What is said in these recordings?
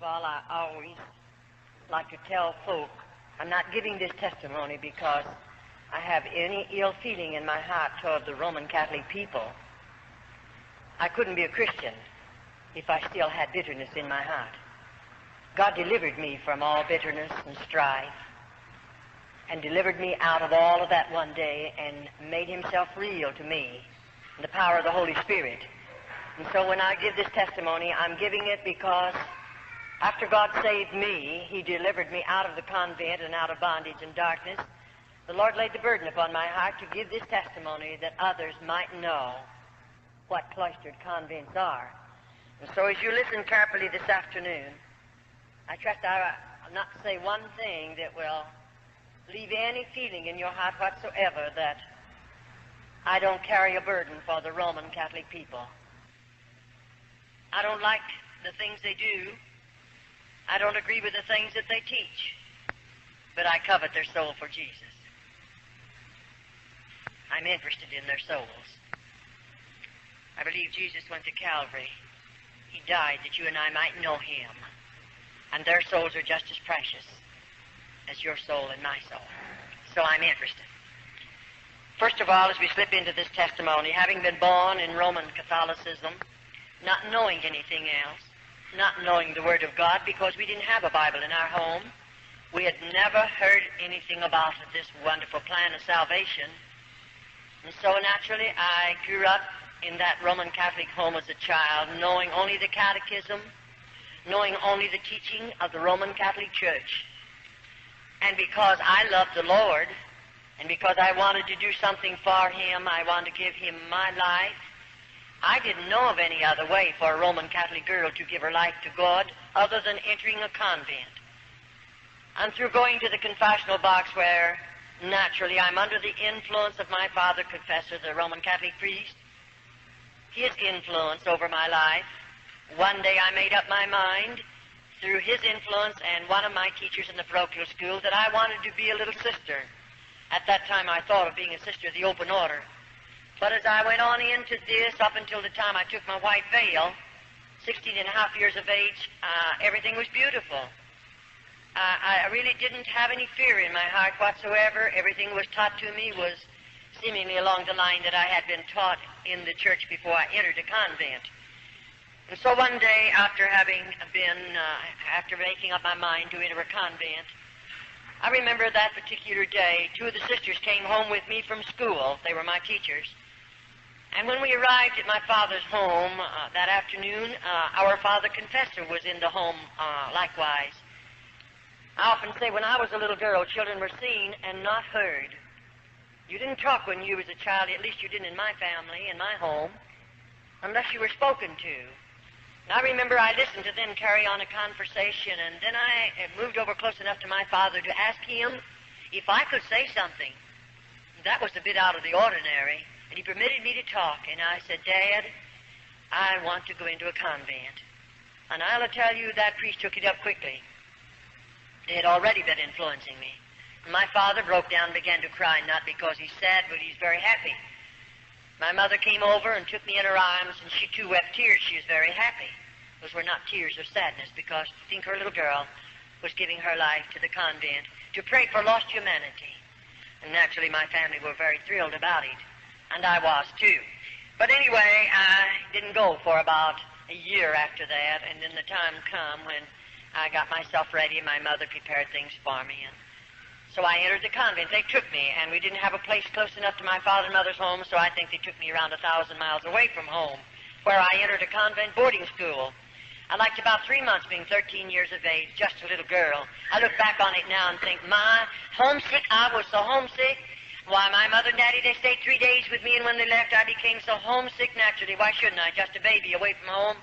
all, I always like to tell folk I'm not giving this testimony because I have any ill feeling in my heart toward the Roman Catholic people. I couldn't be a Christian if I still had bitterness in my heart. God delivered me from all bitterness and strife and delivered me out of all of that one day and made himself real to me in the power of the Holy Spirit. And so when I give this testimony, I'm giving it because after God saved me, he delivered me out of the convent and out of bondage and darkness. The Lord laid the burden upon my heart to give this testimony that others might know what cloistered convents are. And so as you listen carefully this afternoon, I trust I'll not say one thing that will leave any feeling in your heart whatsoever that I don't carry a burden for the Roman Catholic people. I don't like the things they do. I don't agree with the things that they teach. But I covet their soul for Jesus. I'm interested in their souls. I believe Jesus went to Calvary. He died that you and I might know him. And their souls are just as precious as your soul and my soul. So I'm interested. First of all, as we slip into this testimony, having been born in Roman Catholicism, not knowing anything else, not knowing the Word of God because we didn't have a Bible in our home, we had never heard anything about this wonderful plan of salvation. And so naturally I grew up in that Roman Catholic home as a child, knowing only the catechism, knowing only the teaching of the Roman Catholic Church. And because I loved the Lord, and because I wanted to do something for him, I wanted to give him my life, I didn't know of any other way for a Roman Catholic girl to give her life to God other than entering a convent. And through going to the confessional box where naturally I'm under the influence of my father confessor, the Roman Catholic priest, his influence over my life, one day I made up my mind through his influence and one of my teachers in the parochial school that I wanted to be a little sister. At that time I thought of being a sister of the open order. But as I went on into this, up until the time I took my white veil, 16 and a half years of age, everything was beautiful. I really didn't have any fear in my heart whatsoever. Everything was taught to me was seemingly along the line that I had been taught in the church before I entered a convent. And so one day, after making up my mind to enter a convent, I remember that particular day, two of the sisters came home with me from school. They were my teachers. And when we arrived at my father's home that afternoon, our father confessor was in the home likewise. I often say when I was a little girl, children were seen and not heard. You didn't talk when you was a child, at least you didn't in my family, in my home, unless you were spoken to. And I remember I listened to them carry on a conversation, and then I moved over close enough to my father to ask him if I could say something. That was a bit out of the ordinary, and he permitted me to talk, and I said, Dad, I want to go into a convent. And I'll tell you, that priest took it up quickly. They had already been influencing me. My father broke down and began to cry, not because he's sad, but he's very happy. My mother came over and took me in her arms, and she too wept tears. She was very happy. Those were not tears of sadness, because I think her little girl was giving her life to the convent to pray for lost humanity. And naturally my family were very thrilled about it, and I was too. But anyway, I didn't go for about a year after that, and then the time come when I got myself ready, and my mother prepared things for me, and so I entered the convent. They took me, and we didn't have a place close enough to my father and mother's home, so I think they took me around 1,000 miles away from home, where I entered a convent boarding school. I liked about 3 months being 13 years of age, just a little girl. I look back on it now and think, my, homesick, I was so homesick. Why, my mother and daddy, they stayed 3 days with me, and when they left, I became so homesick naturally. Why shouldn't I? Just a baby away from home.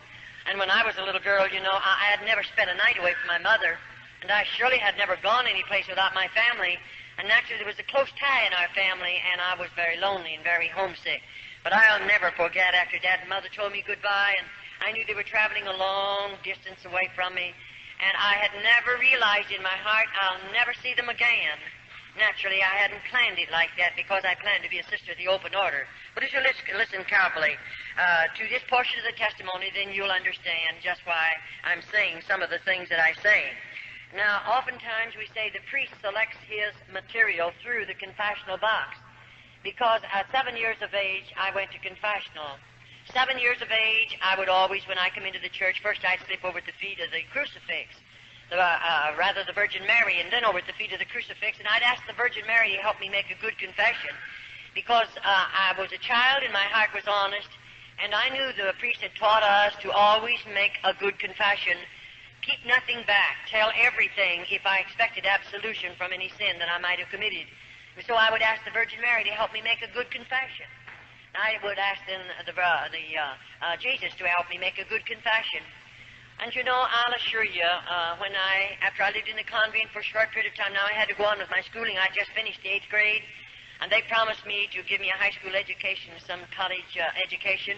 And when I was a little girl, you know, I had never spent a night away from my mother. And I surely had never gone any place without my family. And naturally, there was a close tie in our family, and I was very lonely and very homesick. But I'll never forget after Dad and Mother told me goodbye, and I knew they were traveling a long distance away from me. And I had never realized in my heart I'll never see them again. Naturally, I hadn't planned it like that because I planned to be a sister of the open order. But if you listen carefully to this portion of the testimony, then you'll understand just why I'm saying some of the things that I say. Now, oftentimes we say the priest selects his material through the confessional box, because at 7 years of age, I went to confessional. 7 years of age, I would always, when I come into the church, first I'd slip over at the feet of the crucifix, rather the Virgin Mary, and then over at the feet of the crucifix, and I'd ask the Virgin Mary to help me make a good confession, because I was a child and my heart was honest, and I knew the priest had taught us to always make a good confession, keep nothing back, tell everything if I expected absolution from any sin that I might have committed. And so I would ask the Virgin Mary to help me make a good confession. I would ask then Jesus to help me make a good confession. And you know, I'll assure you, after I lived in the convent for a short period of time, now I had to go on with my schooling. I just finished the 8th grade, and they promised me to give me a high school education, some college education.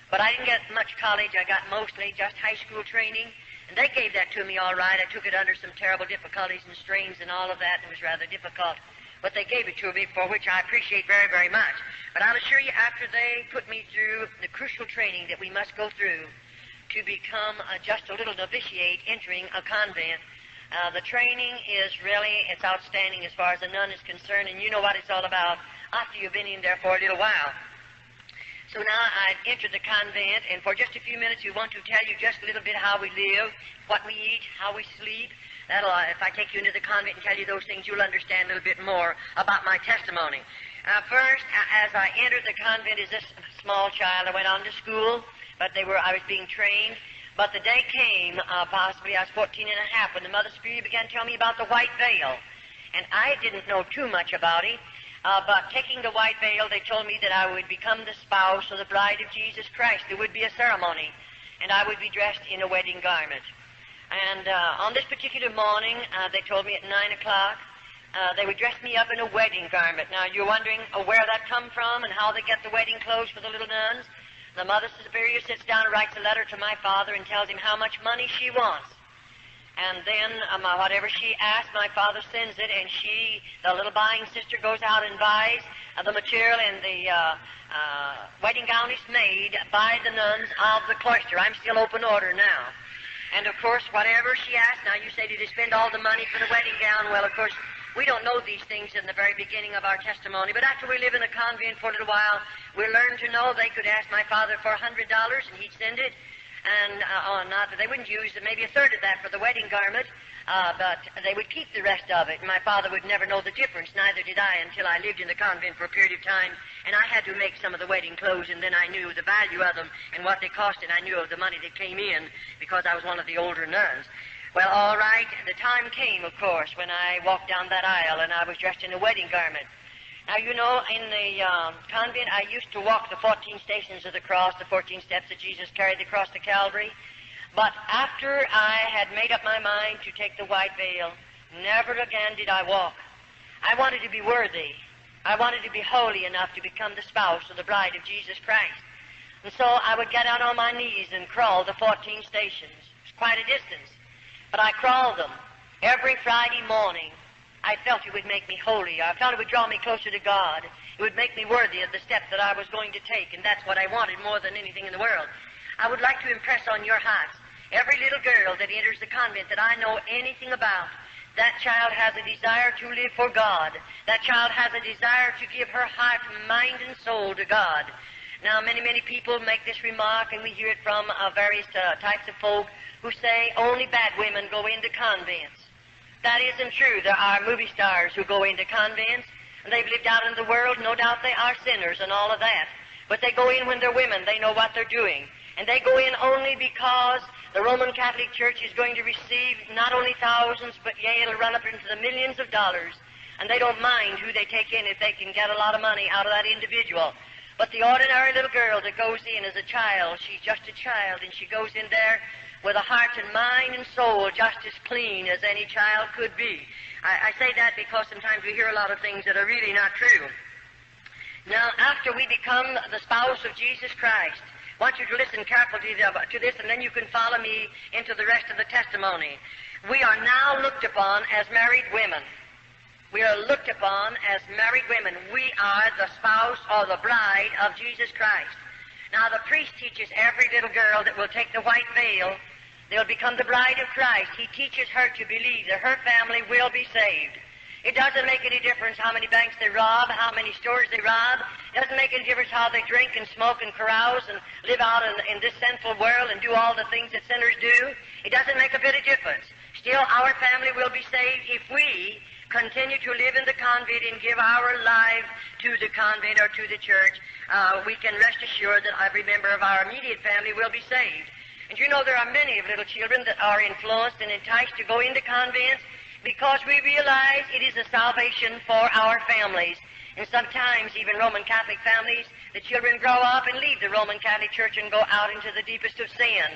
But I didn't get much college. I got mostly just high school training, and they gave that to me all right. I took it under some terrible difficulties and strains and all of that, and it was rather difficult. But they gave it to me, for which I appreciate very, very much. But I'll assure you, after they put me through the crucial training that we must go through to become just a little novitiate entering a convent, the training is really, it's outstanding as far as a nun is concerned, and you know what it's all about after you've been in there for a little while. So now I've entered the convent, and for just a few minutes we want to tell you just a little bit how we live, what we eat, how we sleep. If I take you into the convent and tell you those things, you'll understand a little bit more about my testimony. First, as I entered the convent as a small child, I went on to school, but I was being trained. But the day came, possibly I was 14 and a half, when the Mother Superior began to tell me about the white veil. And I didn't know too much about it. But taking the white veil, they told me that I would become the spouse or the bride of Jesus Christ. There would be a ceremony, and I would be dressed in a wedding garment. And on this particular morning, they told me at 9 o'clock, they would dress me up in a wedding garment. Now, you're wondering where that come from and how they get the wedding clothes for the little nuns. The Mother Superior sits down and writes a letter to my father and tells him how much money she wants. And then whatever she asks, my father sends it, and the little buying sister, goes out and buys the material, and the wedding gown is made by the nuns of the cloister. I'm still open order now. And, of course, whatever she asks, now you say, did you spend all the money for the wedding gown? Well, of course, we don't know these things in the very beginning of our testimony, but after we live in a convent for a little while, we learn to know they could ask my father for $100, and he'd send it. And they wouldn't use maybe a third of that for the wedding garment, but they would keep the rest of it. And my father would never know the difference, neither did I, until I lived in the convent for a period of time, and I had to make some of the wedding clothes, and then I knew the value of them and what they cost, and I knew of the money that came in because I was one of the older nuns. Well, all right, the time came, of course, when I walked down that aisle, and I was dressed in a wedding garment. Now, you know, in the convent, I used to walk the 14 stations of the cross, the 14 steps that Jesus carried across to Calvary. But after I had made up my mind to take the white veil, never again did I walk. I wanted to be worthy. I wanted to be holy enough to become the spouse or the bride of Jesus Christ. And so I would get out on my knees and crawl the 14 stations. It's quite a distance. But I crawled them every Friday morning. I felt it would make me holy. I felt it would draw me closer to God. It would make me worthy of the step that I was going to take, and that's what I wanted more than anything in the world. I would like to impress on your hearts, every little girl that enters the convent that I know anything about, that child has a desire to live for God. That child has a desire to give her heart, mind, and soul to God. Now, many, many people make this remark, and we hear it from various types of folk who say only bad women go into convents. That isn't true. There are movie stars who go into convents, and they've lived out in the world. No doubt they are sinners and all of that. But they go in when they're women. They know what they're doing. And they go in only because the Roman Catholic Church is going to receive not only thousands, but yea, it'll run up into the millions of dollars. And they don't mind who they take in if they can get a lot of money out of that individual. But the ordinary little girl that goes in as a child, she's just a child, and she goes in there with a heart and mind and soul just as clean as any child could be. I say that because sometimes we hear a lot of things that are really not true. Now, after we become the spouse of Jesus Christ, I want you to listen carefully to this, and then you can follow me into the rest of the testimony. We are now looked upon as married women. We are looked upon as married women. We are the spouse or the bride of Jesus Christ. Now, the priest teaches every little girl that will take the white veil, they'll become the bride of Christ. He teaches her to believe that her family will be saved. It doesn't make any difference how many banks they rob, how many stores they rob. It doesn't make any difference how they drink and smoke and carouse and live out in this sinful world and do all the things that sinners do. It doesn't make a bit of difference. Still, our family will be saved if we continue to live in the convent and give our lives to the convent or to the church. We can rest assured that every member of our immediate family will be saved. And you know there are many of little children that are influenced and enticed to go into convents because we realize it is a salvation for our families. And sometimes, even Roman Catholic families, the children grow up and leave the Roman Catholic Church and go out into the deepest of sin.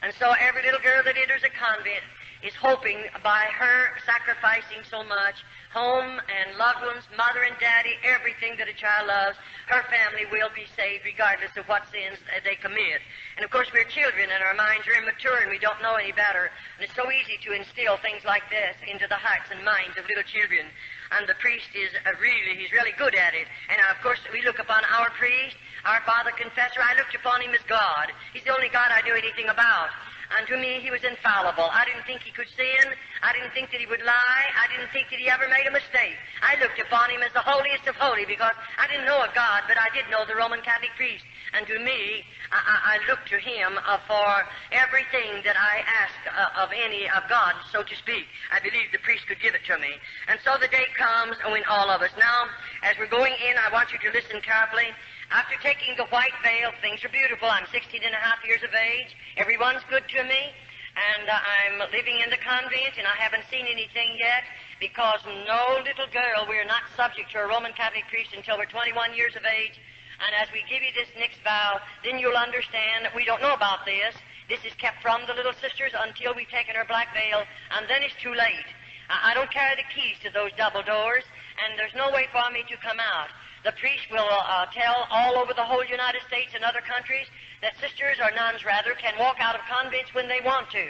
And so every little girl that enters a convent is hoping by her sacrificing so much, home and loved ones, mother and daddy, everything that a child loves, her family will be saved regardless of what sins they commit. And of course we're children and our minds are immature and we don't know any better. And it's so easy to instill things like this into the hearts and minds of little children. And the priest is he's really good at it. And of course we look upon our priest, our father confessor, I looked upon him as God. He's the only God I knew anything about. And to me, he was infallible. I didn't think he could sin. I didn't think that he would lie. I didn't think that he ever made a mistake. I looked upon him as the holiest of holy because I didn't know a God, but I did know the Roman Catholic priest. And to me, I looked to him for everything that I asked of God, so to speak. I believed the priest could give it to me. And so the day comes when all of us. Now, as we're going in, I want you to listen carefully. After taking the white veil, things are beautiful. I'm 16 and a half years of age. Everyone's good to me. And I'm living in the convent, and I haven't seen anything yet because no little girl, we're not subject to a Roman Catholic priest until we're 21 years of age. And as we give you this next vow, then you'll understand that we don't know about this. This is kept from the little sisters until we've taken our black veil, and then it's too late. I don't carry the keys to those double doors, and there's no way for me to come out. The priest will tell all over the whole United States and other countries that sisters or nuns, rather, can walk out of convents when they want to.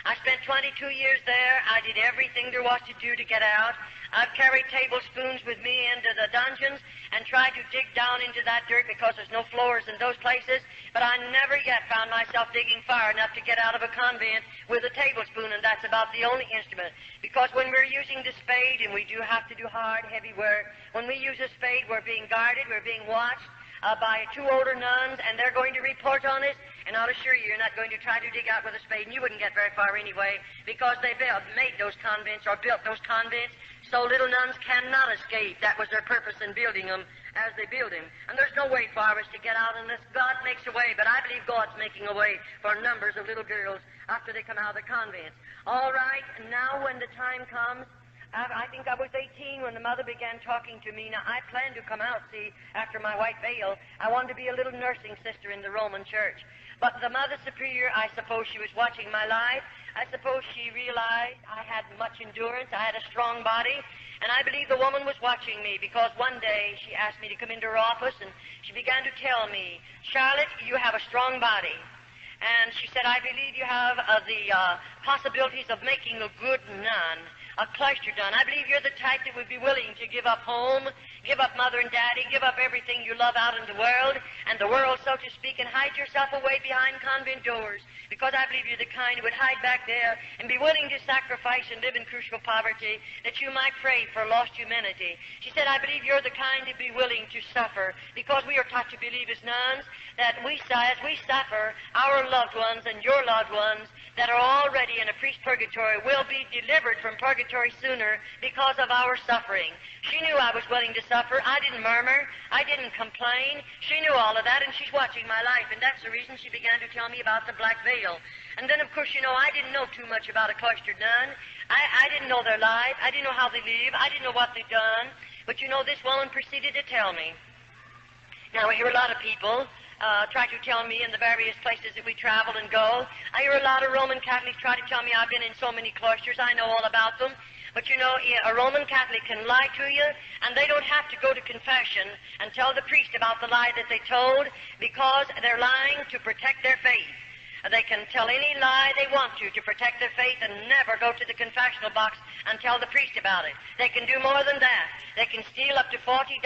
I spent 22 years there. I did everything there was to do to get out. I've carried tablespoons with me into the dungeons and tried to dig down into that dirt because there's no floors in those places, but I never yet found myself digging far enough to get out of a convent with a tablespoon, and that's about the only instrument. Because when we're using the spade, and we do have to do hard, heavy work, when we use a spade, we're being guarded, we're being watched by two older nuns, and they're going to report on us, and I'll assure you, you're not going to try to dig out with a spade, and you wouldn't get very far anyway, because they made those convents or built those convents so little nuns cannot escape. That was their purpose in building them as they build them. And there's no way for us to get out unless God makes a way, but I believe God's making a way for numbers of little girls after they come out of the convents. All right, and now when the time comes, I think I was 18 when the mother began talking to me. Now, I planned to come out, see, after my white veil. I wanted to be a little nursing sister in the Roman Church. But the Mother Superior, I suppose she was watching my life. I suppose she realized I had much endurance. I had a strong body. And I believe the woman was watching me because one day she asked me to come into her office and she began to tell me, Charlotte, you have a strong body. And she said, I believe you have the possibilities of making a good nun, a cloister nun. I believe you're the type that would be willing to give up home, give up mother and daddy, give up everything you love out in the world, so to speak, and hide yourself away behind convent doors. Because I believe you're the kind who would hide back there and be willing to sacrifice and live in crucial poverty that you might pray for lost humanity. She said, I believe you're the kind to be willing to suffer because we are taught to believe as nuns that as we suffer, our loved ones and your loved ones that are already in a priest purgatory will be delivered from purgatory sooner because of our suffering. She knew I was willing to suffer. I didn't murmur. I didn't complain. She knew all of that, and she's watching my life, and that's the reason she began to tell me about the black veil. And then, of course, I didn't know too much about a cloistered nun. I didn't know their life. I didn't know how they live. I didn't know what they'd done. But, this woman proceeded to tell me. Now, I hear a lot of people try to tell me in the various places that we travel and go. I hear a lot of Roman Catholics try to tell me I've been in so many cloisters. I know all about them. But a Roman Catholic can lie to you, and they don't have to go to confession and tell the priest about the lie that they told because they're lying to protect their faith. They can tell any lie they want to protect their faith and never go to the confessional box and tell the priest about it. They can do more than that. They can steal up to $40,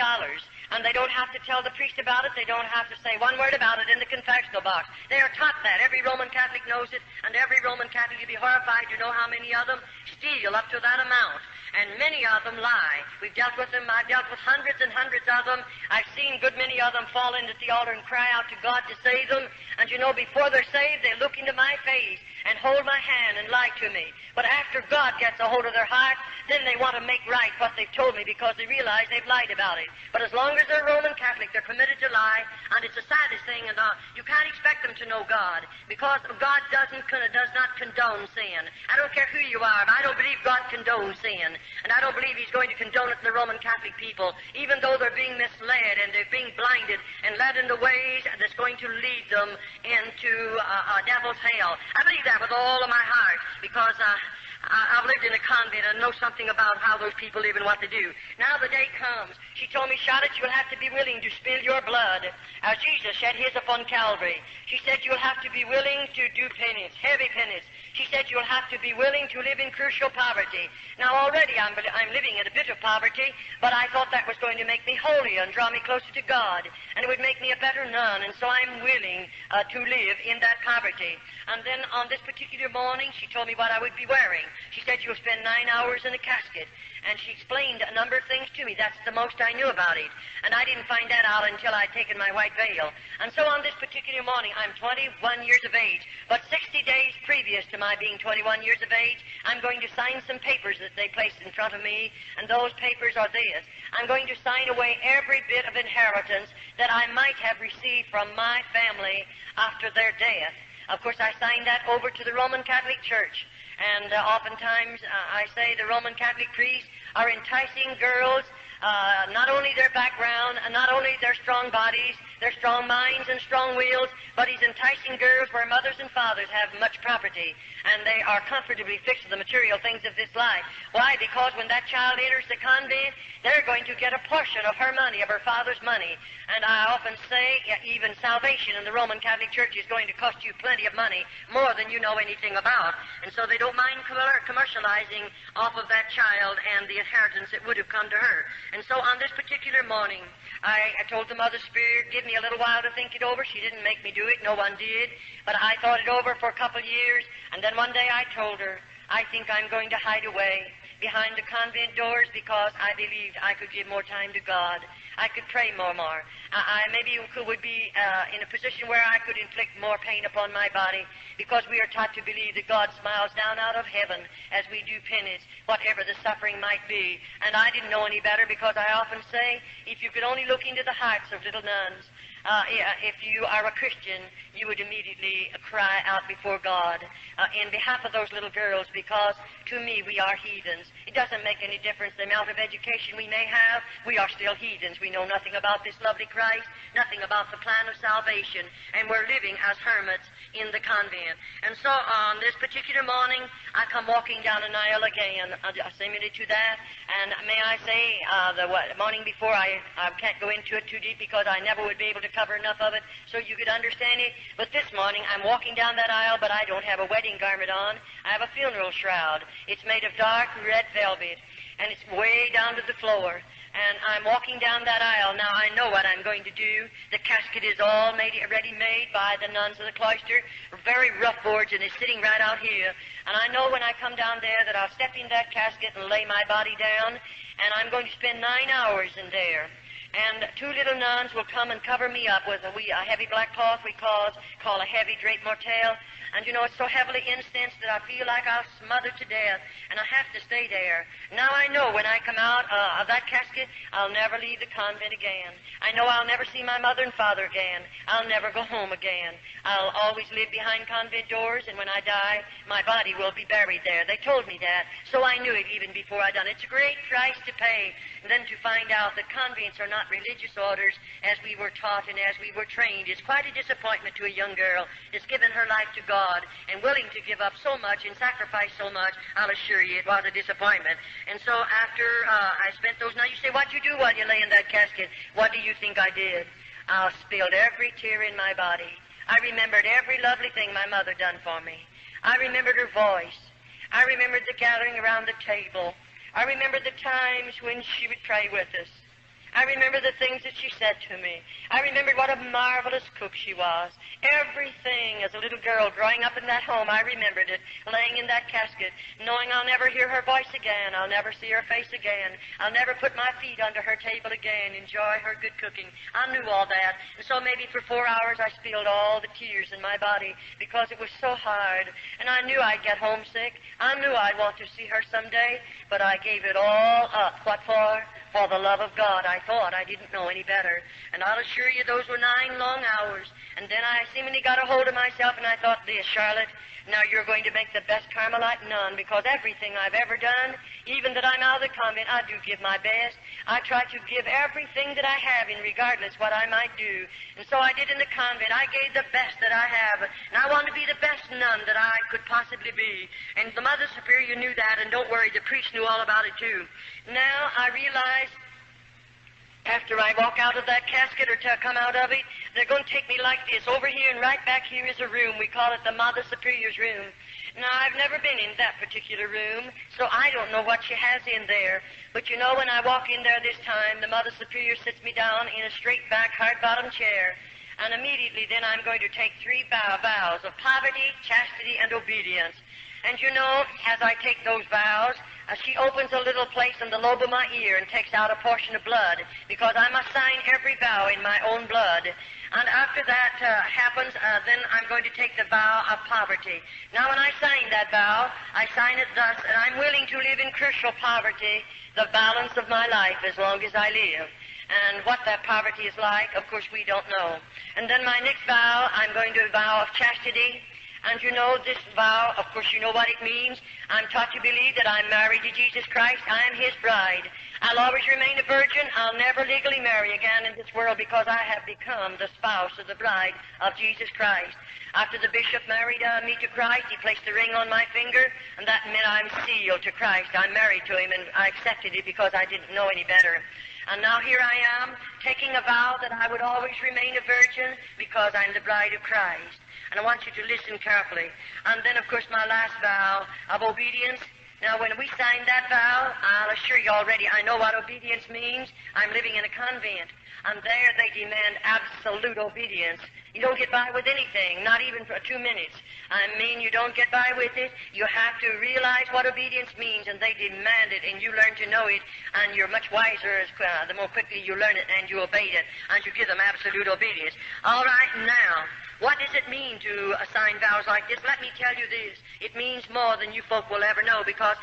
and they don't have to tell the priest about it. They don't have to say one word about it in the confessional box. They are taught that. Every Roman Catholic knows it, and every Roman Catholic, you'd be horrified to know how many of them steal up to that amount. And many of them lie. We've dealt with them. I've dealt with hundreds and hundreds of them. I've seen good many of them fall into the altar and cry out to God to save them. And you know, before they're saved, they look into my face and hold my hand and lie to me. But after God gets a hold of their heart, then they want to make right what they've told me because they realize they've lied about it. But as long as they're Roman Catholic, they're committed to lie, and it's the saddest thing, and you can't expect them to know God because God does not condone sin. I don't care who you are, but I don't believe God condones sin. And I don't believe He's going to condone it to the Roman Catholic people, even though they're being misled and they're being blinded and led in the ways that's going to lead them into a devil's hell. I believe that with all of my heart because I've lived in a convent and know something about how those people live and what they do. Now the day comes. She told me, Charlotte, you'll have to be willing to spill your blood as Jesus shed His upon Calvary. She said you'll have to be willing to do penance, heavy penance. She said you'll have to be willing to live in crucial poverty. Now already I'm living in a bit of poverty, but I thought that was going to make me holier and draw me closer to God, and it would make me a better nun, and so I'm willing to live in that poverty. And then on this particular morning, she told me what I would be wearing. She said you'll spend 9 hours in a casket, and she explained a number of things to me. That's the most I knew about it, and I didn't find that out until I'd taken my white veil. And so on this particular morning, I'm 21 years of age, but 60 days previous to my being 21 years of age, I'm going to sign some papers that they placed in front of me, and those papers are this. I'm going to sign away every bit of inheritance that I might have received from my family after their death. Of course, I signed that over to the Roman Catholic Church. And oftentimes, I say the Roman Catholic priests are enticing girls, not only their background, and not only their strong bodies, their strong minds and strong wills, but he's enticing girls where mothers and fathers have much property, and they are comfortably fixed to the material things of this life. Why? Because when that child enters the convent, they're going to get a portion of her money, of her father's money. And I often say, even salvation in the Roman Catholic Church is going to cost you plenty of money, more than you know anything about. And so they don't mind commercializing off of that child and the inheritance that would have come to her. And so on this particular morning, I told the Mother Spirit, give me a little while to think it over. She didn't make me do it. No one did. But I thought it over for a couple of years, and then one day I told her, I think I'm going to hide away behind the convent doors because I believed I could give more time to God. I could pray more. I maybe would be in a position where I could inflict more pain upon my body because we are taught to believe that God smiles down out of heaven as we do penance, whatever the suffering might be. And I didn't know any better because I often say, if you could only look into the hearts of little nuns, if you are a Christian, you would immediately cry out before God in behalf of those little girls, because to me we are heathens. It doesn't make any difference the amount of education we may have. We are still heathens. We know nothing about this lovely Christ, nothing about the plan of salvation, and we're living as hermits in the convent. And so on this particular morning, I come walking down an aisle again, similar to that, and may I say, the morning before, I can't go into it too deep because I never would be able to cover enough of it so you could understand it. But this morning, I'm walking down that aisle, but I don't have a wedding garment on. I have a funeral shroud. It's made of dark red velvet, and it's way down to the floor. And I'm walking down that aisle. Now, I know what I'm going to do. The casket is all ready made by the nuns of the cloister, very rough boards, and it's sitting right out here. And I know when I come down there that I'll step in that casket and lay my body down, and I'm going to spend 9 hours in there. And 2 little nuns will come and cover me up with a heavy black cloth we call a heavy drape mortelle. And you know, it's so heavily incensed that I feel like I'll smother to death, and I have to stay there. Now I know when I come out of that casket, I'll never leave the convent again. I know I'll never see my mother and father again. I'll never go home again. I'll always live behind convent doors, and when I die, my body will be buried there. They told me that, so I knew it even before I done it. It's a great price to pay. And then to find out that convents are not religious orders as we were taught and as we were trained is quite a disappointment to a young girl that's given her life to God and willing to give up so much and sacrifice so much. I'll assure you it was a disappointment. And so after I spent those nights, you say, what you do while you lay in that casket? What do you think I did? I spilled every tear in my body. I remembered every lovely thing my mother done for me. I remembered her voice. I remembered the gathering around the table. I remembered the times when she would pray with us. I remember the things that she said to me. I remembered what a marvelous cook she was. Everything as a little girl growing up in that home, I remembered it, laying in that casket, knowing I'll never hear her voice again. I'll never see her face again. I'll never put my feet under her table again, enjoy her good cooking. I knew all that. And so maybe for 4 hours I spilled all the tears in my body because it was so hard. And I knew I'd get homesick. I knew I'd want to see her someday, but I gave it all up. What for? For the love of God. I thought I didn't know any better. And I'll assure you those were 9 long hours. And then I seemingly got a hold of myself and I thought, this, Charlotte, now you're going to make the best Carmelite nun, because everything I've ever done, even that I'm out of the convent, I do give my best. I try to give everything that I have in regardless what I might do. And so I did in the convent. I gave the best that I have. And I want to be the best nun that I could possibly be. And the Mother Superior knew that, and don't worry, the priest knew all about it too. Now I realize after I walk out of that casket or to come out of it, they're going to take me like this. Over here and right back here is a room. We call it the Mother Superior's room. Now, I've never been in that particular room, so I don't know what she has in there. But you know, when I walk in there this time, the Mother Superior sits me down in a straight-back, hard-bottom chair. And immediately then I'm going to take 3 vows of poverty, chastity, and obedience. And you know, as I take those vows, she opens a little place in the lobe of my ear and takes out a portion of blood, because I must sign every vow in my own blood. And after that happens, then I'm going to take the vow of poverty. Now, when I sign that vow, I sign it thus, and I'm willing to live in crucial poverty the balance of my life as long as I live. And what that poverty is like, of course, we don't know. And then my next vow, I'm going to vow of chastity. And you know, this vow, of course, you know what it means. I'm taught to believe that I'm married to Jesus Christ. I am His bride. I'll always remain a virgin. I'll never legally marry again in this world, because I have become the spouse of the bride of Jesus Christ. After the bishop married me to Christ, he placed the ring on my finger, and that meant I'm sealed to Christ. I'm married to Him, and I accepted it because I didn't know any better. And now here I am, taking a vow that I would always remain a virgin because I'm the bride of Christ. And I want you to listen carefully. And then, of course, my last vow of obedience. Now, when we sign that vow, I'll assure you already, I know what obedience means. I'm living in a convent. And there they demand absolute obedience. You don't get by with anything, not even for 2 minutes. I mean, you don't get by with it. You have to realize what obedience means, and they demand it, and you learn to know it, and you're much wiser the more quickly you learn it and you obey it, and you give them absolute obedience. All right, now, what does it mean to assign vows like this? Let me tell you this. It means more than you folk will ever know, because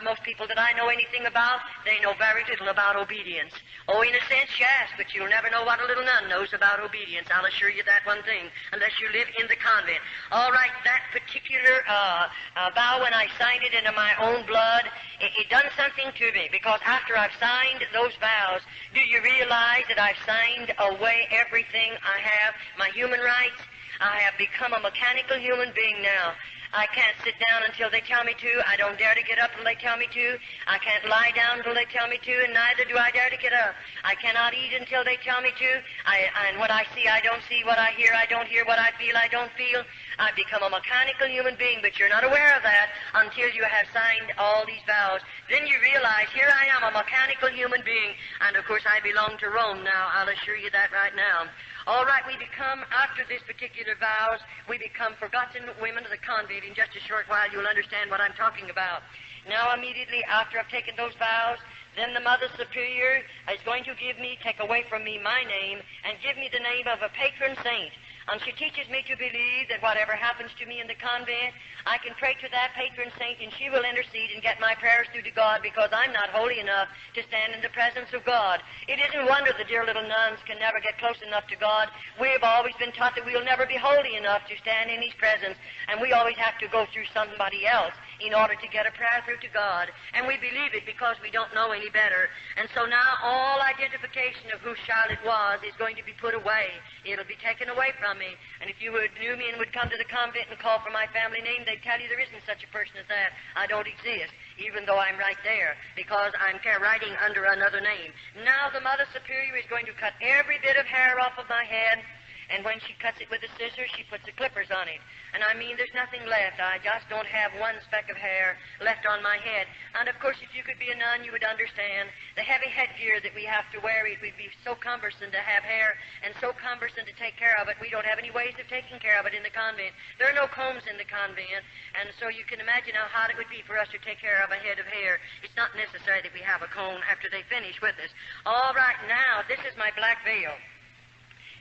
most people that I know anything about, they know very little about obedience. Oh, in a sense, yes, but you'll never know what a little nun knows about obedience. I'll assure you that one thing, unless you live in the convent. All right, that particular vow, when I signed it into my own blood, it done something to me, because after I've signed those vows, do you realize that I've signed away everything I have, my human rights? I have become a mechanical human being now. I can't sit down until they tell me to. I don't dare to get up until they tell me to. I can't lie down until they tell me to, and neither do I dare to get up. I cannot eat until they tell me to. And what I see, I don't see. What I hear, I don't hear. What I feel, I don't feel. I've become a mechanical human being, but you're not aware of that until you have signed all these vows. Then you realize, here I am, a mechanical human being, and of course I belong to Rome now. I'll assure you that right now. All right, we become, after this particular vows, we become forgotten women of the convent. In just a short while, you'll understand what I'm talking about. Now, immediately after I've taken those vows, then the Mother Superior is going to take away from me my name and give me the name of a patron saint. And she teaches me to believe that whatever happens to me in the convent, I can pray to that patron saint, and she will intercede and get my prayers through to God, because I'm not holy enough to stand in the presence of God. It isn't wonder the dear little nuns can never get close enough to God. We've always been taught that we'll never be holy enough to stand in His presence, and we always have to go through somebody else in order to get a prayer through to God. And we believe it because we don't know any better. And so now all identification of who Charlotte was is going to be put away. It'll be taken away from me. And if you knew me and would come to the convent and call for my family name, they'd tell you there isn't such a person as that. I don't exist, even though I'm right there, because I'm writing under another name. Now the Mother Superior is going to cut every bit of hair off of my head, And when she cuts it with a scissors, she puts the clippers on it. And I mean, there's nothing left. I just don't have one speck of hair left on my head. And of course, if you could be a nun, you would understand the heavy headgear that we have to wear. It would be so cumbersome to have hair and so cumbersome to take care of it. We don't have any ways of taking care of it in the convent. There are no combs in the convent. And so you can imagine how hard it would be for us to take care of a head of hair. It's not necessary that we have a comb after they finish with us. All right, now, this is my black veil.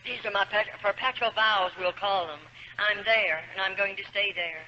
These are my perpetual vows, we'll call them. I'm there, and I'm going to stay there.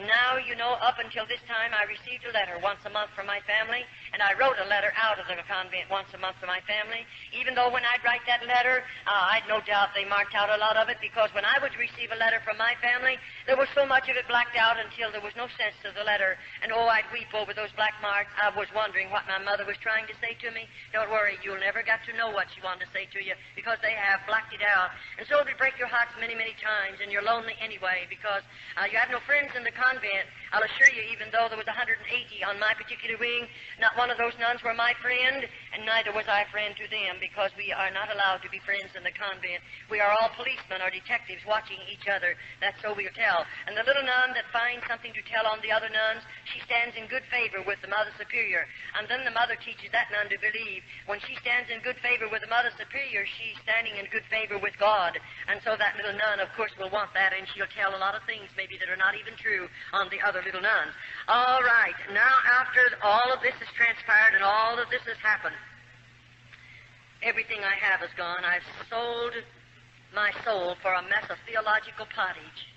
Now, you know, up until this time, I received a letter once a month from my family, and I wrote a letter out of the convent once a month for my family, even though when I'd write that letter, I'd no doubt they marked out a lot of it, because when I would receive a letter from my family, there was so much of it blacked out until there was no sense to the letter, and oh, I'd weep over those black marks. I was wondering what my mother was trying to say to me. Don't worry, you'll never get to know what she wanted to say to you, because they have blacked it out. And so it would break your hearts many, many times, and you're lonely anyway, because you have no friends in the convent. I'll assure you, even though there was 180 on my particular wing, not one of those nuns were my friend, and neither was I friend to them, because we are not allowed to be friends in the convent. We are all policemen or detectives watching each other. That's so we'll tell. And the little nun that finds something to tell on the other nuns, she stands in good favor with the Mother Superior. And then the mother teaches that nun to believe. When she stands in good favor with the Mother Superior, she's standing in good favor with God. And so that little nun, of course, will want that, and she'll tell a lot of things maybe that are not even true on the other little nuns. All right, now after all of this has transpired and all of this has happened, everything I have is gone. I've sold my soul for a mess of theological pottage,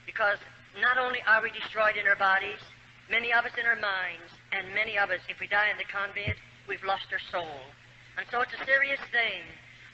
because not only are we destroyed in our bodies, many of us in our minds, and many of us, if we die in the convent, we've lost our soul. And so it's a serious thing.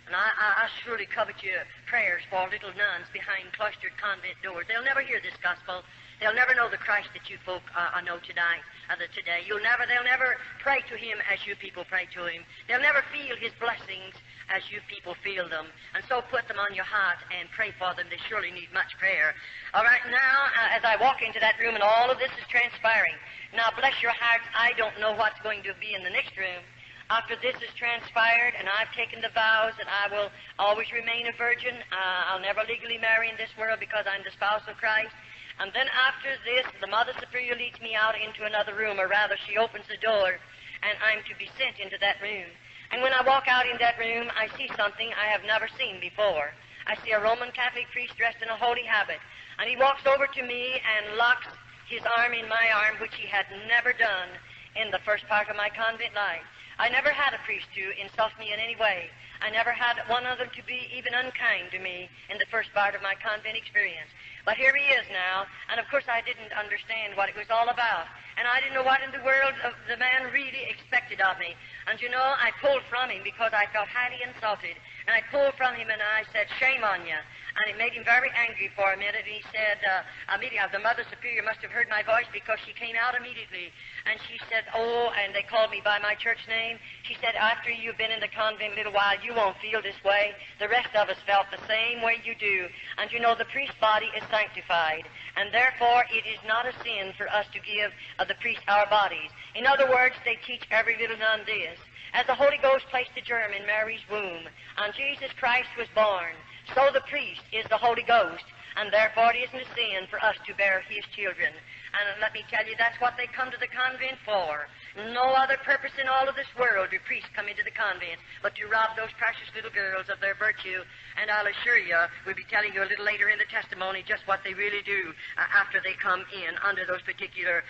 And I surely covet your prayers for little nuns behind cloistered convent doors. They'll never hear this gospel. They'll never know the Christ that you folk know today. They'll never pray to Him as you people pray to Him. They'll never feel His blessings as you people feel them. And so put them on your heart and pray for them. They surely need much prayer. All right, now, as I walk into that room and all of this is transpiring, now bless your hearts, I don't know what's going to be in the next room. After this has transpired and I've taken the vows that I will always remain a virgin, I'll never legally marry in this world because I'm the spouse of Christ. And then after this, the Mother Superior leads me out into another room, or rather she opens the door, and I'm to be sent into that room. And when I walk out in that room, I see something I have never seen before. I see a Roman Catholic priest dressed in a holy habit, and he walks over to me and locks his arm in my arm, which he had never done in the first part of my convent life. I never had a priest to insult me in any way. I never had one of them to be even unkind to me in the first part of my convent experience. But here he is now, and of course I didn't understand what it was all about. And I didn't know what in the world the man really expected of me. And you know, I pulled from him because I felt highly insulted. And I pulled from him and I said, "Shame on you." And it made him very angry for a minute. And he said, immediately, the Mother Superior must have heard my voice because she came out immediately. And she said, "Oh," and they called me by my church name. She said, "After you've been in the convent a little while, you won't feel this way. The rest of us felt the same way you do. And you know, the priest's body is sanctified. And therefore, it is not a sin for us to give the priest our bodies." In other words, they teach every little nun this. As the Holy Ghost placed the germ in Mary's womb, and Jesus Christ was born, so the priest is the Holy Ghost, and therefore it isn't a sin for us to bear His children. And let me tell you, that's what they come to the convent for. No other purpose in all of this world do priests come into the convent but to rob those precious little girls of their virtue. And I'll assure you, we'll be telling you a little later in the testimony just what they really do after they come in under those particular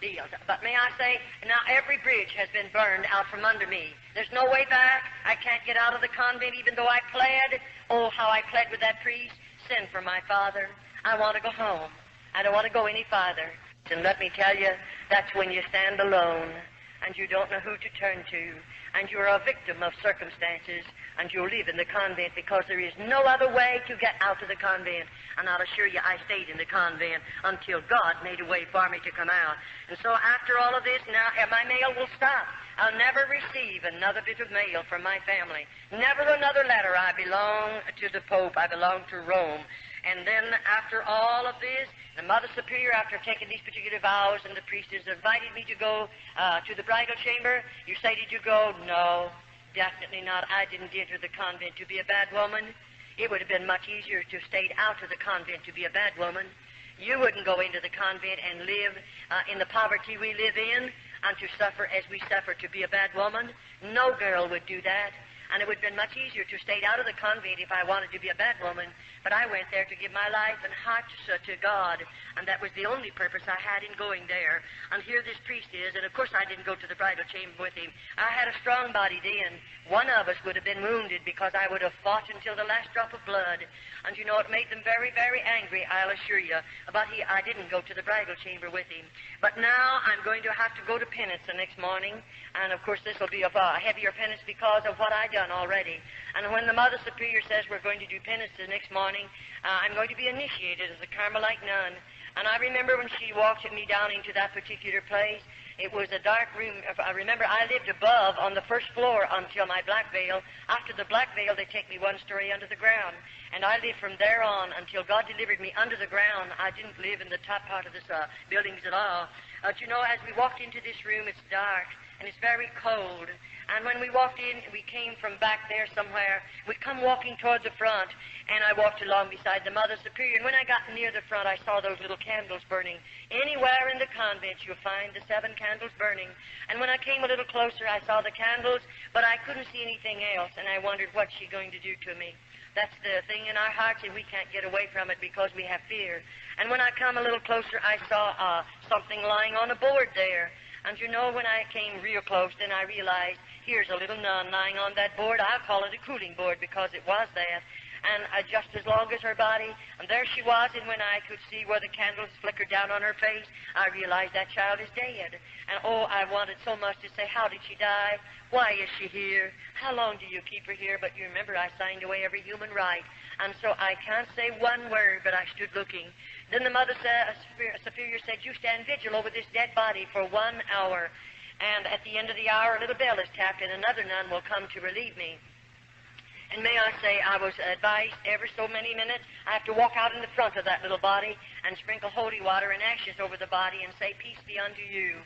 deals. But may I say, now every bridge has been burned out from under me. There's no way back. I can't get out of the convent even though I pled. Oh, how I pled with that priest. Send for my father. I want to go home. I don't want to go any farther. And let me tell you, that's when you stand alone and you don't know who to turn to, and you're a victim of circumstances, and you live in the convent because there is no other way to get out of the convent. And I'll assure you, I stayed in the convent until God made a way for me to come out. And so after all of this, now my mail will stop. I'll never receive another bit of mail from my family. Never another letter. I belong to the Pope. I belong to Rome. And then after all of this, the Mother Superior, after taking these particular vows, and the priest has invited me to go to the bridal chamber. You say, "Did you go?" "No." Definitely not. I didn't enter the convent to be a bad woman. It would have been much easier to stay out of the convent to be a bad woman. You wouldn't go into the convent and live in the poverty we live in and to suffer as we suffer to be a bad woman. No girl would do that. And it would have been much easier to stay out of the convent if I wanted to be a bad woman. But I went there to give my life and heart to God, and that was the only purpose I had in going there. And here this priest is, and of course I didn't go to the bridal chamber with him. I had a strong body then. One of us would have been wounded because I would have fought until the last drop of blood. And you know, it made them very, very angry, I'll assure you. But I didn't go to the bridal chamber with him. But now I'm going to have to go to penance the next morning, and of course this will be a heavier penance because of what I done already. And when the Mother Superior says we're going to do penance the next morning, I'm going to be initiated as a Carmelite nun. And I remember when she walked me down into that particular place, it was a dark room. I remember I lived above on the first floor until my black veil. After the black veil, they take me one story under the ground. And I lived from there on until God delivered me under the ground. I didn't live in the top part of this buildings at all. But you know, as we walked into this room, it's dark and it's very cold. And when we walked in, we came from back there somewhere. We come walking towards the front, and I walked along beside the Mother Superior. And when I got near the front, I saw those little candles burning. Anywhere in the convent, you'll find the 7 candles burning. And when I came a little closer, I saw the candles, but I couldn't see anything else, and I wondered, what's she going to do to me? That's the thing in our hearts, and we can't get away from it because we have fear. And when I come a little closer, I saw something lying on a board there. And you know, when I came real close, then I realized, here's a little nun lying on that board. I'll call it a cooling board because it was that. And just as long as her body, and there she was, and when I could see where the candles flickered down on her face, I realized that child is dead. And oh, I wanted so much to say, how did she die? Why is she here? How long do you keep her here? But you remember, I signed away every human right. And so I can't say one word, but I stood looking. Then the Mother Superior said, you stand vigil over this dead body for 1 hour. And at the end of the hour, a little bell is tapped, and another nun will come to relieve me. And may I say, I was advised every so many minutes, I have to walk out in the front of that little body and sprinkle holy water and ashes over the body and say, peace be unto you.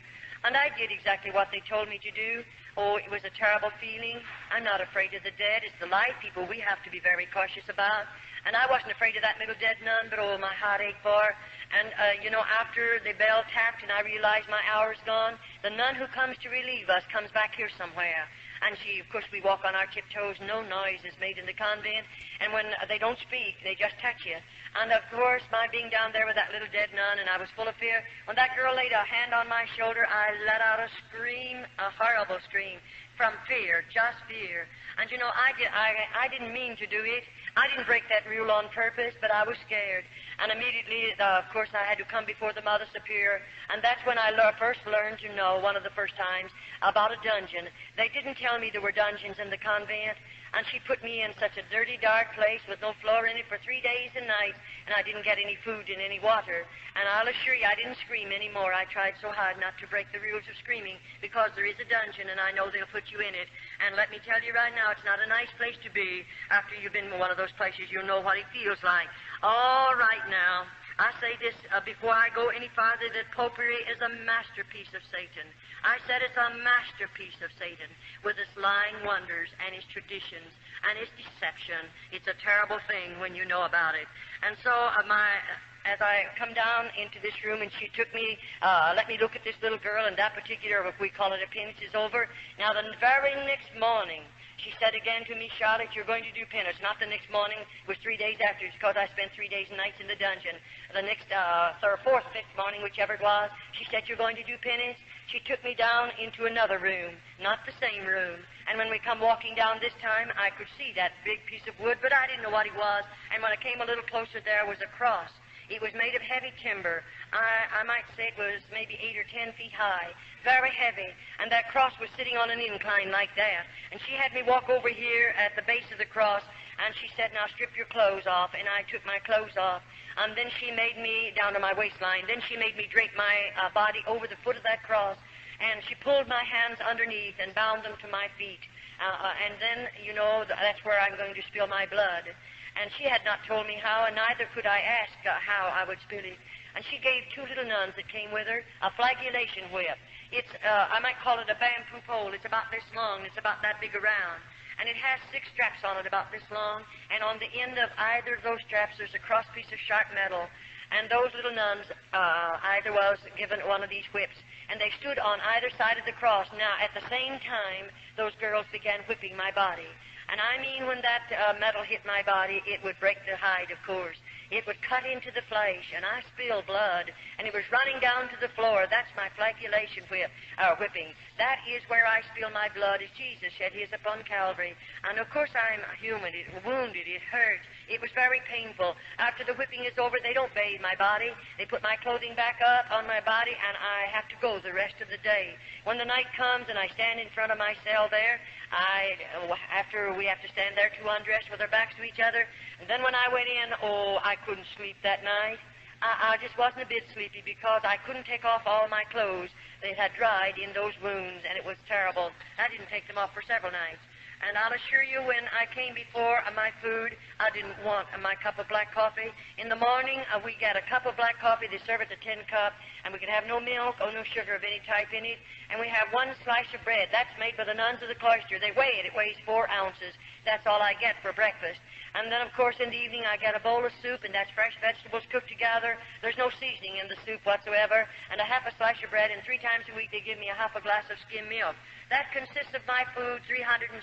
And I did exactly what they told me to do. Oh, it was a terrible feeling. I'm not afraid of the dead. It's the live people we have to be very cautious about. And I wasn't afraid of that little dead nun, but oh, my heart ached for her. And, you know, after the bell tapped and I realized my hour's gone, the nun who comes to relieve us comes back here somewhere. And she, of course, we walk on our tiptoes. No noise is made in the convent. And when they don't speak, they just touch you. And, of course, my being down there with that little dead nun, and I was full of fear, when that girl laid a hand on my shoulder, I let out a scream, a horrible scream, from fear, just fear. And, you know, I didn't mean to do it. I didn't break that rule on purpose, but I was scared. And immediately, of course, I had to come before the Mother Superior, and that's when I first learned to know, one of the first times, about a dungeon. They didn't tell me there were dungeons in the convent, and she put me in such a dirty, dark place with no floor in it for 3 days and nights, and I didn't get any food and any water. And I'll assure you, I didn't scream anymore. I tried so hard not to break the rules of screaming, because there is a dungeon, and I know they'll put you in it. And let me tell you right now, it's not a nice place to be. After you've been in one of those places, you'll know what it feels like. All right now, I say this before I go any farther, that popery is a masterpiece of Satan. I said it's a masterpiece of Satan, with its lying wonders and its traditions and its deception. It's a terrible thing when you know about it. And so as I come down into this room, and she took me, let me look at this little girl, and that particular, if we call it a penance, is over. Now, the very next morning, she said again to me, Charlotte, you're going to do penance. Not the next morning, it was 3 days after, because I spent 3 days and nights in the dungeon. The next, fourth, fifth morning, whichever it was, she said, you're going to do penance. She took me down into another room, not the same room. And when we come walking down this time, I could see that big piece of wood, but I didn't know what it was. And when I came a little closer, there was a cross. It was made of heavy timber. I might say it was maybe 8 or 10 feet high, very heavy. And that cross was sitting on an incline like that. And she had me walk over here at the base of the cross, and she said, now strip your clothes off. And I took my clothes off. And then she made me, down to my waistline, then she made me drape my body over the foot of that cross. And she pulled my hands underneath and bound them to my feet. And then, you know, that's where I'm going to spill my blood. And she had not told me how, and neither could I ask how I would spill it. and she gave two little nuns that came with her a flagellation whip. It's, I might call it a bamboo pole. It's about this long. It's about that big around. And it has 6 straps on it about this long, and on the end of either of those straps there's a cross piece of sharp metal. And those little nuns, either was given one of these whips, and they stood on either side of the cross. Now, at the same time, those girls began whipping my body. And I mean, when that metal hit my body, it would break the hide, of course. It would cut into the flesh, and I spilled blood, and it was running down to the floor. That's my flagellation whipping. That is where I spill my blood, as Jesus shed his upon Calvary. And of course I'm human. It wounded. It hurt. It was very painful. After the whipping is over, they don't bathe my body. They put my clothing back up on my body, and I have to go the rest of the day. When the night comes and I stand in front of my cell there, after we have to stand there to undress with our backs to each other, and then when I went in, I couldn't sleep that night. I just wasn't a bit sleepy because I couldn't take off all my clothes. They had dried in those wounds, and it was terrible. I didn't take them off for several nights. And I'll assure you, when I came before my food, I didn't want my cup of black coffee. In the morning, we get a cup of black coffee. They serve it the tin cup, and we can have no milk or no sugar of any type in it. And we have 1 slice of bread. That's made by the nuns of the cloister. They weigh it. It weighs 4 ounces. That's all I get for breakfast. And then, of course, in the evening, I get a bowl of soup, and that's fresh vegetables cooked together. There's no seasoning in the soup whatsoever, and a half a slice of bread, and 3 times a week they give me a half a glass of skim milk. That consists of my food 365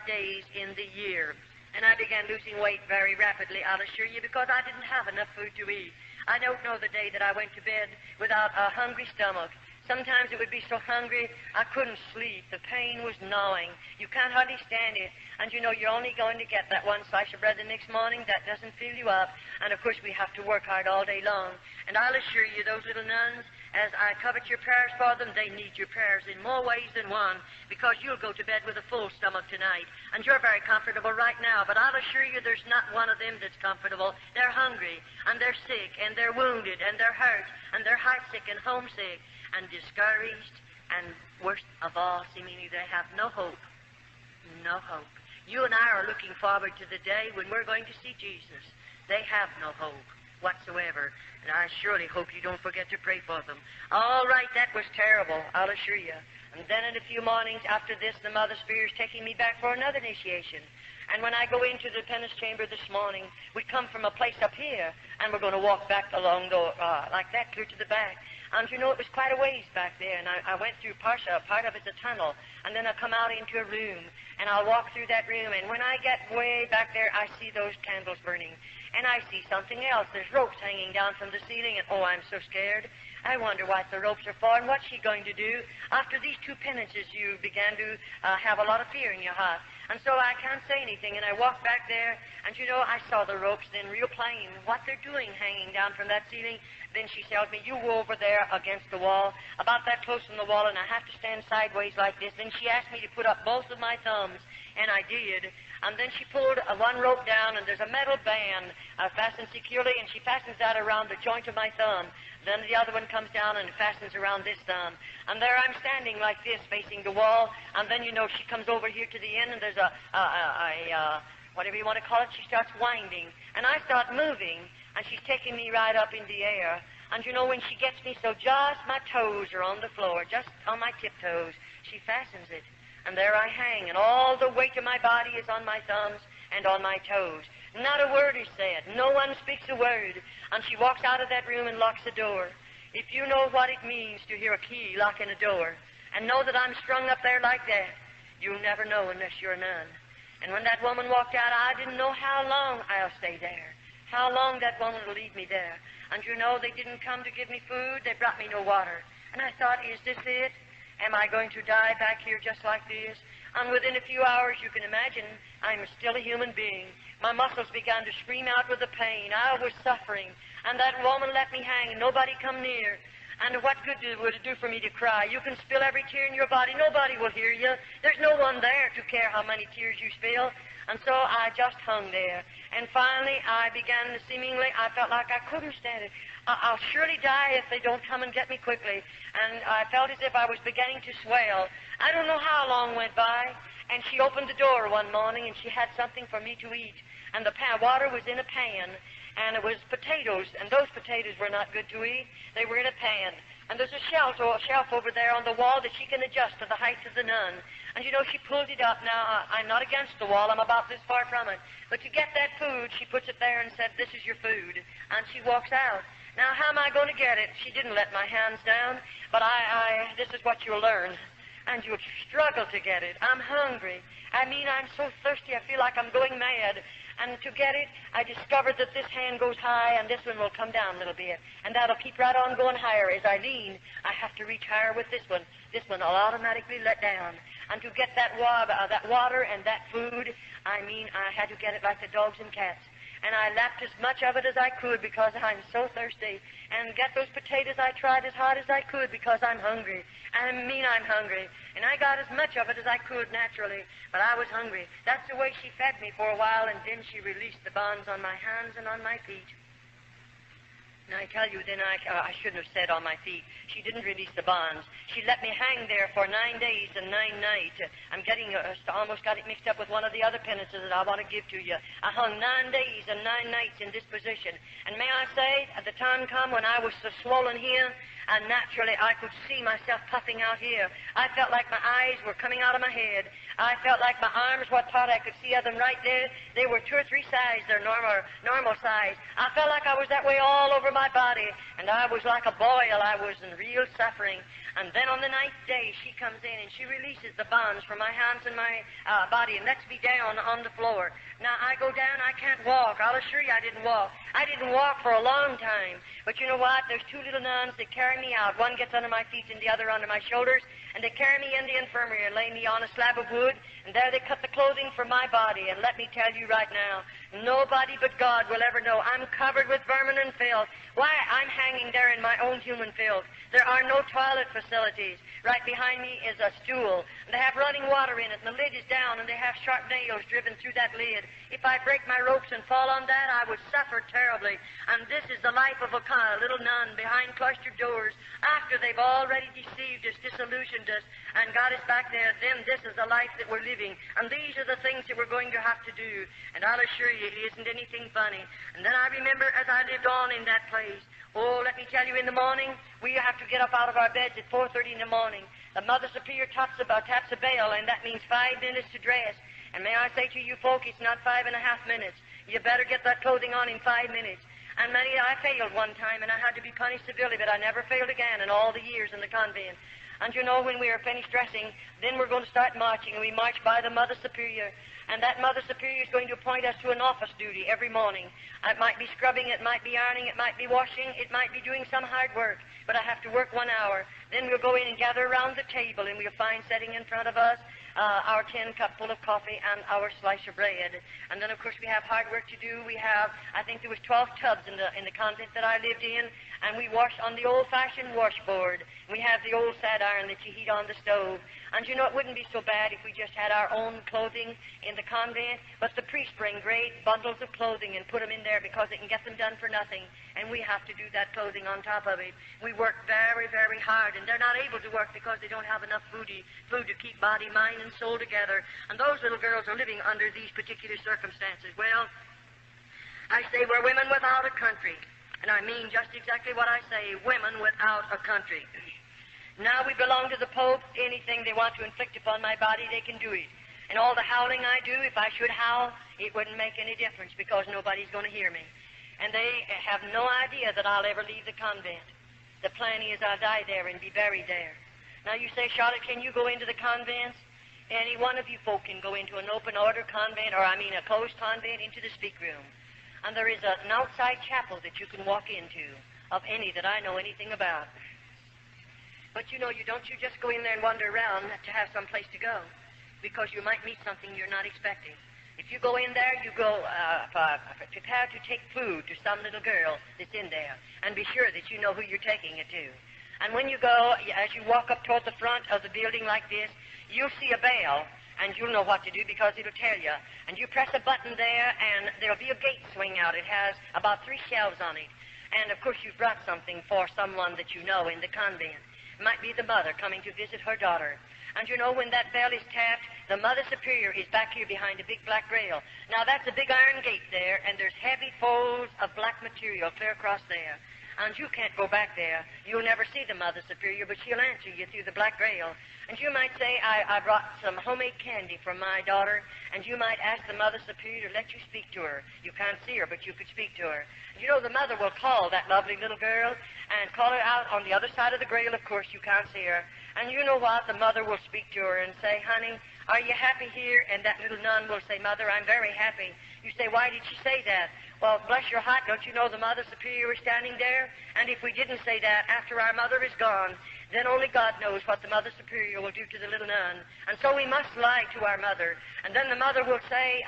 days in the year. And I began losing weight very rapidly, I'll assure you, because I didn't have enough food to eat. I don't know the day that I went to bed without a hungry stomach. Sometimes it would be so hungry I couldn't sleep. The pain was gnawing. You can't hardly stand it. And you know you're only going to get that 1 slice of bread the next morning. That doesn't fill you up. And of course we have to work hard all day long. And I'll assure you, those little nuns, as I covet your prayers for them, they need your prayers in more ways than one, because you'll go to bed with a full stomach tonight. And you're very comfortable right now, but I'll assure you there's not one of them that's comfortable. They're hungry, and they're sick, and they're wounded, and they're hurt, and they're heartsick and homesick, and discouraged, and worst of all, seemingly they have no hope. No hope. You and I are looking forward to the day when we're going to see Jesus. They have no hope whatsoever, and I surely hope you don't forget to pray for them. All right, that was terrible, I'll assure you. And then in a few mornings after this, the Mother Superior is taking me back for another initiation. And when I go into the penance chamber this morning, we come from a place up here, and we're going to walk back along the, like that, clear to the back. And you know, it was quite a ways back there, and I went through part of it's a tunnel, and then I come out into a room, and I'll walk through that room, and when I get way back there, I see those candles burning, and I see something else. There's ropes hanging down from the ceiling, and oh, I'm so scared. I wonder what the ropes are for, and what's she going to do? After these 2 penances, you began to have a lot of fear in your heart. And so I can't say anything, and I walked back there, and you know, I saw the ropes then real plain, what they're doing hanging down from that ceiling. Then she tells me, you go over there against the wall, about that close from the wall, and I have to stand sideways like this. Then she asked me to put up both of my thumbs, and I did. And then she pulled one rope down, and there's a metal band fastened securely, and she fastens that around the joint of my thumb. Then the other one comes down and fastens around this thumb. And there I'm standing like this, facing the wall, and then, you know, she comes over here to the end, and there's whatever you want to call it, she starts winding. And I start moving, and she's taking me right up in the air. And, you know, when she gets me so just my toes are on the floor, just on my tiptoes, she fastens it. And there I hang, and all the weight of my body is on my thumbs and on my toes. Not a word is said. No one speaks a word. And she walks out of that room and locks the door. If you know what it means to hear a key locking a door and know that I'm strung up there like that, you'll never know unless you're a nun. And when that woman walked out, I didn't know how long I'll stay there, how long that woman will leave me there. And you know, they didn't come to give me food. They brought me no water. And I thought, is this it? Am I going to die back here just like this? And within a few hours, you can imagine, I'm still a human being. My muscles began to scream out with the pain. I was suffering. And that woman let me hang, and nobody come near. And what good would it do for me to cry? You can spill every tear in your body. Nobody will hear you. There's no one there to care how many tears you spill. And so I just hung there. And finally, I began to I felt like I couldn't stand it. I'll surely die if they don't come and get me quickly. And I felt as if I was beginning to swell. I don't know how long went by, and she opened the door one morning, and she had something for me to eat. And the water was in a pan, and it was potatoes, and those potatoes were not good to eat. They were in a pan. And there's a shelf over there on the wall that she can adjust to the height of the nun. And you know, she pulled it up. Now, I'm not against the wall. I'm about this far from it. But to get that food, she puts it there and said, "This is your food." And she walks out. Now, how am I going to get it? She didn't let my hands down, but this is what you'll learn. And you'll struggle to get it. I'm hungry. I mean, I'm so thirsty, I feel like I'm going mad. And to get it, I discovered that this hand goes high and this one will come down a little bit. And that'll keep right on going higher. As I lean, I have to reach higher with this one. This one will automatically let down. And to get that water and that food, I mean, I had to get it like the dogs and cats. And I lapped as much of it as I could because I'm so thirsty. And get those potatoes, I tried as hard as I could because I'm hungry. I mean, I'm hungry. And I got as much of it as I could naturally, but I was hungry. That's the way she fed me for a while, and then she released the bonds on my hands and on my feet. And I tell you, then I shouldn't have said on my feet. She didn't release the bonds. She let me hang there for 9 days and 9 nights. I'm almost got it mixed up with one of the other penances that I want to give to you. I hung 9 days and 9 nights in this position. And may I say, at the time come when I was so swollen here, and naturally I could see myself puffing out here. I felt like my eyes were coming out of my head. I felt like my arms, what part I could see of them right there, they were 2 or 3 sizes, their normal size. I felt like I was that way all over my body, and I was like a boil. I was in real suffering. And then on the 9th day, she comes in and she releases the bonds from my hands and my body and lets me down on the floor. Now, I go down, I can't walk. I'll assure you I didn't walk. I didn't walk for a long time. But you know what? There's 2 little nuns that carry me out. One gets under my feet and the other under my shoulders. And they carry me in the infirmary and lay me on a slab of wood. And there they cut the clothing from my body. And let me tell you right now, nobody but God will ever know. I'm covered with vermin and filth. Why, I'm hanging there in my own human filth. There are no toilet facilities. Right behind me is a stool. And they have running water in it, and the lid is down, and they have sharp nails driven through that lid. If I break my ropes and fall on that, I would suffer terribly. And this is the life of a little nun behind cloistered doors. After they've already deceived us, disillusioned us, and got us back there, then this is the life that we're living. And these are the things that we're going to have to do. And I'll assure you, it isn't anything funny. And then I remember as I lived on in that place, oh, let me tell you, in the morning, we have to get up out of our beds at 4:30 in the morning. The Mother Superior taps a bell, and that means 5 minutes to dress. And may I say to you folk, it's not 5.5 minutes. You better get that clothing on in 5 minutes. And I failed one time, and I had to be punished severely, but I never failed again in all the years in the convent. And you know, when we are finished dressing, then we're going to start marching, and we march by the Mother Superior. And that Mother Superior is going to appoint us to an office duty every morning. It might be scrubbing, it might be ironing, it might be washing, it might be doing some hard work, but I have to work 1 hour. Then we'll go in and gather around the table, and we'll find setting in front of us our tin cup full of coffee and our slice of bread. And then, of course, we have hard work to do. We have, I think there was 12 tubs in the convent that I lived in, and we wash on the old-fashioned washboard. We have the old sad iron that you heat on the stove. And you know, it wouldn't be so bad if we just had our own clothing in the convent, but the priests bring great bundles of clothing and put them in there because they can get them done for nothing, and we have to do that clothing on top of it. We work very, very hard, and they're not able to work because they don't have enough food to keep body, mind, and soul together, and those little girls are living under these particular circumstances. Well, I say we're women without a country, and I mean just exactly what I say, women without a country. Now we belong to the Pope. Anything they want to inflict upon my body, they can do it. And all the howling I do, if I should howl, it wouldn't make any difference because nobody's going to hear me. And they have no idea that I'll ever leave the convent. The plan is I'll die there and be buried there. Now you say, Charlotte, can you go into the convents? Any one of you folk can go into an open order convent, or a closed convent, into the speak room. And there is an outside chapel that you can walk into, of any that I know anything about. But you know, you just go in there and wander around to have some place to go, because you might meet something you're not expecting. If you go in there, you go prepared to take food to some little girl that's in there, and be sure that you know who you're taking it to. And when you go, as you walk up toward the front of the building like this, you'll see a bell, and you'll know what to do because it'll tell you. And you press a button there, and there'll be a gate swing out. It has about 3 shelves on it. And, of course, you've brought something for someone that you know in the convent. It might be the mother coming to visit her daughter. And you know, when that bell is tapped, the Mother Superior is back here behind a big black rail. Now, that's a big iron gate there, and there's heavy folds of black material clear across there. And you can't go back there. You'll never see the Mother Superior, but she'll answer you through the black rail. And you might say, I brought some homemade candy for my daughter, and you might ask the Mother Superior to let you speak to her. You can't see her, but you could speak to her. And you know, the mother will call that lovely little girl and call her out on the other side of the rail. Of course, you can't see her. And you know what? The mother will speak to her and say, honey, are you happy here? And that little nun will say, Mother, I'm very happy. You say, why did she say that? Well, bless your heart, don't you know the Mother Superior is standing there? And if we didn't say that after our mother is gone, then only God knows what the Mother Superior will do to the little nun. And so we must lie to our mother. And then the mother will say,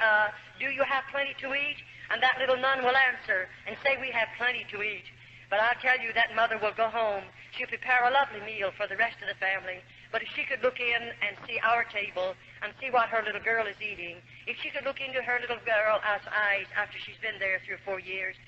do you have plenty to eat? And that little nun will answer and say, we have plenty to eat. But I'll tell you, that mother will go home. She'll prepare a lovely meal for the rest of the family. But if she could look in and see our table and see what her little girl is eating, if she could look into her little girl's eyes after she's been there 3 or 4 years,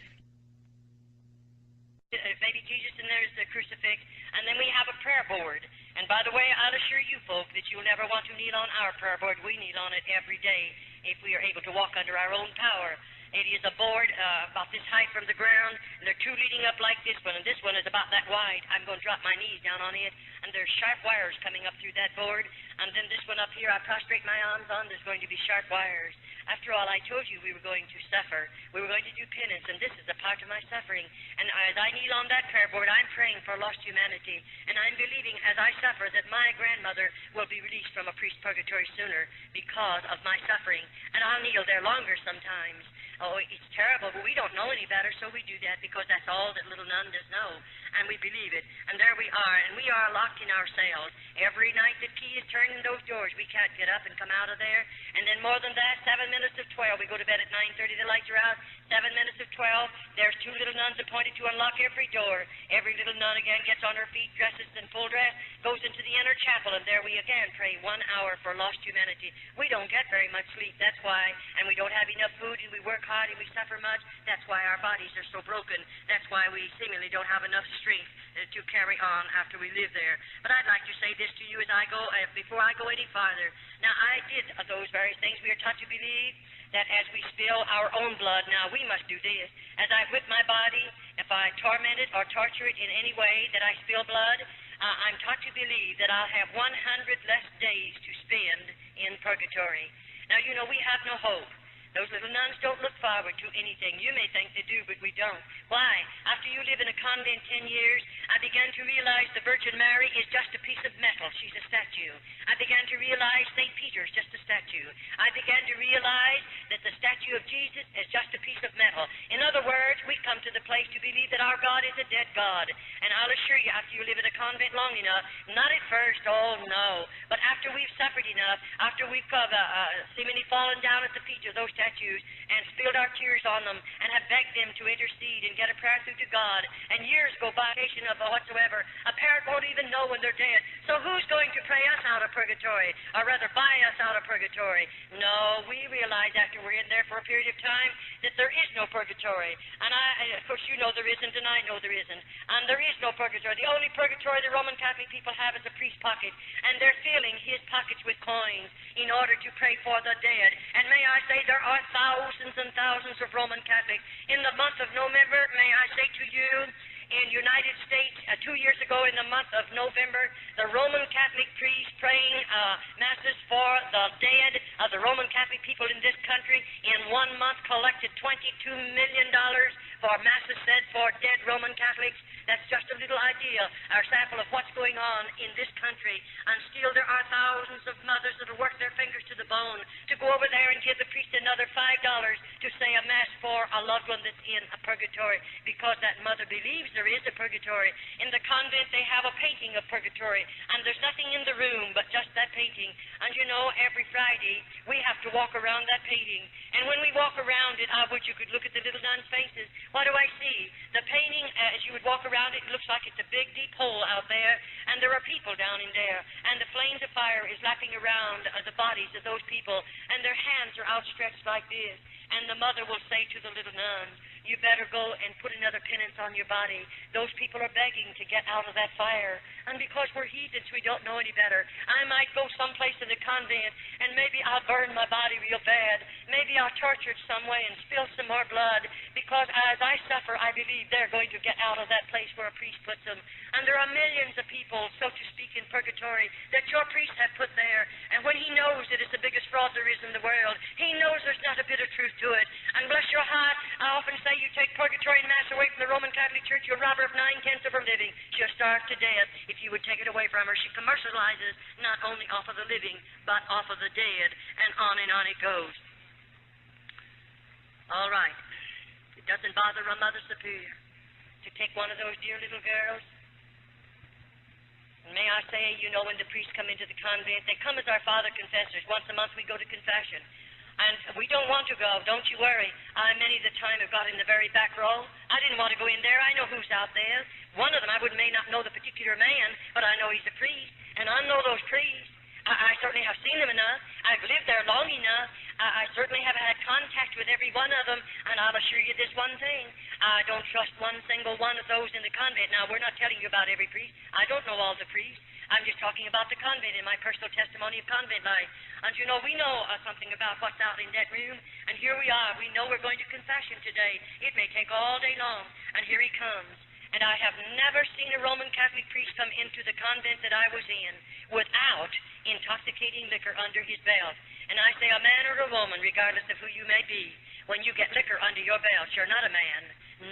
baby Jesus, and there's the crucifix, and then we have a prayer board. And by the way, I'll assure you folk that you'll never want to kneel on our prayer board. We kneel on it every day if we are able to walk under our own power. It is a board about this height from the ground, and there are 2 leading up like this one, and this one is about that wide. I'm going to drop my knees down on it, and there's sharp wires coming up through that board, and then this one up here I prostrate my arms on, there's going to be sharp wires. After all, I told you we were going to suffer. We were going to do penance, and this is a part of my suffering. And as I kneel on that prayer board, I'm praying for lost humanity, and I'm believing as I suffer that my grandmother will be released from a priest's purgatory sooner because of my suffering. And I'll kneel there longer sometimes. Oh, it's terrible, but we don't know any better, so we do that because that's all that little nun does know. And we believe it. And there we are, and we are locked in our cells. Every night the key is turned in those doors. We can't get up and come out of there. And then more than that, 7 minutes of 12. We go to bed at 9:30, the lights are out. 7 minutes of 12, there's 2 little nuns appointed to unlock every door. Every little nun again gets on her feet, dresses in full dress, goes into the inner chapel, and there we again pray 1 hour for lost humanity. We don't get very much sleep, that's why, and we don't have enough food, and we work hard, and we suffer much. That's why our bodies are so broken. That's why we seemingly don't have enough strength to carry on after we live there. But I'd like to say this to you as I go, before I go any farther. Now, I did those various things. We are taught to believe that as we spill our own blood, now we must do this. As I whip my body, if I torment it or torture it in any way that I spill blood, I'm taught to believe that I'll have 100 less days to spend in purgatory. Now, you know, we have no hope. Those little nuns don't look forward to anything. You may think they do, but we don't. Why? After you live in a convent 10 years, I began to realize the Virgin Mary is just a piece of metal. She's a statue. I began to realize St. Peter's just a statue. I began to realize that the statue of Jesus is just a piece of metal. In other words, we come to the place to believe that our God is a dead God. And I'll assure you, after you live in a convent long enough, not at first, oh no, but after we've suffered enough, after we've seemingly fallen down at the feet of those statues and spilled our tears on them and have begged them to intercede and get a prayer through to God, and years go by, of whatsoever, a parent won't even know when they're dead. So who's going to pray us out of purgatory, or rather buy us out of purgatory? No, we realize after we're in there for a period of time that there is no purgatory. And of course, you know there isn't, and I know there isn't. And there is no purgatory. The only purgatory the Roman Catholic people have is a priest's pocket, and they're filling his pockets with coins in order to pray for the dead. And may I say, there are thousands and thousands of Roman Catholics. In the month of November, may I say to you, in United States, 2 years ago in the month of November, the Roman Catholic priests praying masses for the dead of the Roman Catholic people in this country in 1 month collected $22 million for masses said for dead Roman Catholics. That's just a little idea, our sample of what's going on in this country. And still there are thousands of mothers that will work their fingers to the bone to go over there and give the priest another $5 to say a mass for a loved one that's in a purgatory, because that mother believes there is a purgatory. In the convent they have a painting of purgatory, and there's nothing in the room but just that painting. And you know, every Friday we have to walk around that painting. And when we walk around it, I wish you could look at the little nuns' faces. What do I see? The painting, as you would walk around it, looks like it's a big, deep hole out there, and there are people down in there, and the flames of fire is lapping around the bodies of those people, and their hands are outstretched like this. And the mother will say to the little nuns, you better go and put another penance on your body, Those people are begging to get out of that fire. And because we're heathens, we don't know any better. I might go someplace in the convent, and maybe I'll burn my body real bad. Maybe I'll torture it some way and spill some more blood, because as I suffer, I believe they're going to get out of that place where a priest puts them. And there are millions of people, so to speak, in purgatory that your priest have put there. And when he knows that it's the biggest fraud there is in the world, he knows there's not a bit of truth to it. And bless your heart, I often say you take purgatory and mass away from the Roman Catholic Church, you'll rob her of 9/10 of her living. She'll starve to death if you would take it away from her. She commercializes not only off of the living, but off of the dead, and on it goes. All right. It doesn't bother a Mother Superior to take one of those dear little girls. And may I say, you know, when the priests come into the convent, they come as our father confessors. Once a month we go to confession. And we don't want to go, don't you worry. I many of the time have got in the very back row. I didn't want to go in there. I know who's out there. One of them, may not know the particular man, but I know he's a priest. And I know those priests. I certainly have seen them enough. I've lived there long enough. I certainly have had contact with every one of them. And I'll assure you this one thing. I don't trust one single one of those in the convent. Now, we're not telling you about every priest. I don't know all the priests. I'm just talking about the convent in my personal testimony of convent life. And you know, we know something about what's out in that room. And here we are. We know we're going to confession today. It may take all day long. And here he comes. And I have never seen a Roman Catholic priest come into the convent that I was in without intoxicating liquor under his belt. And I say a man or a woman, regardless of who you may be, when you get liquor under your belt, you're not a man,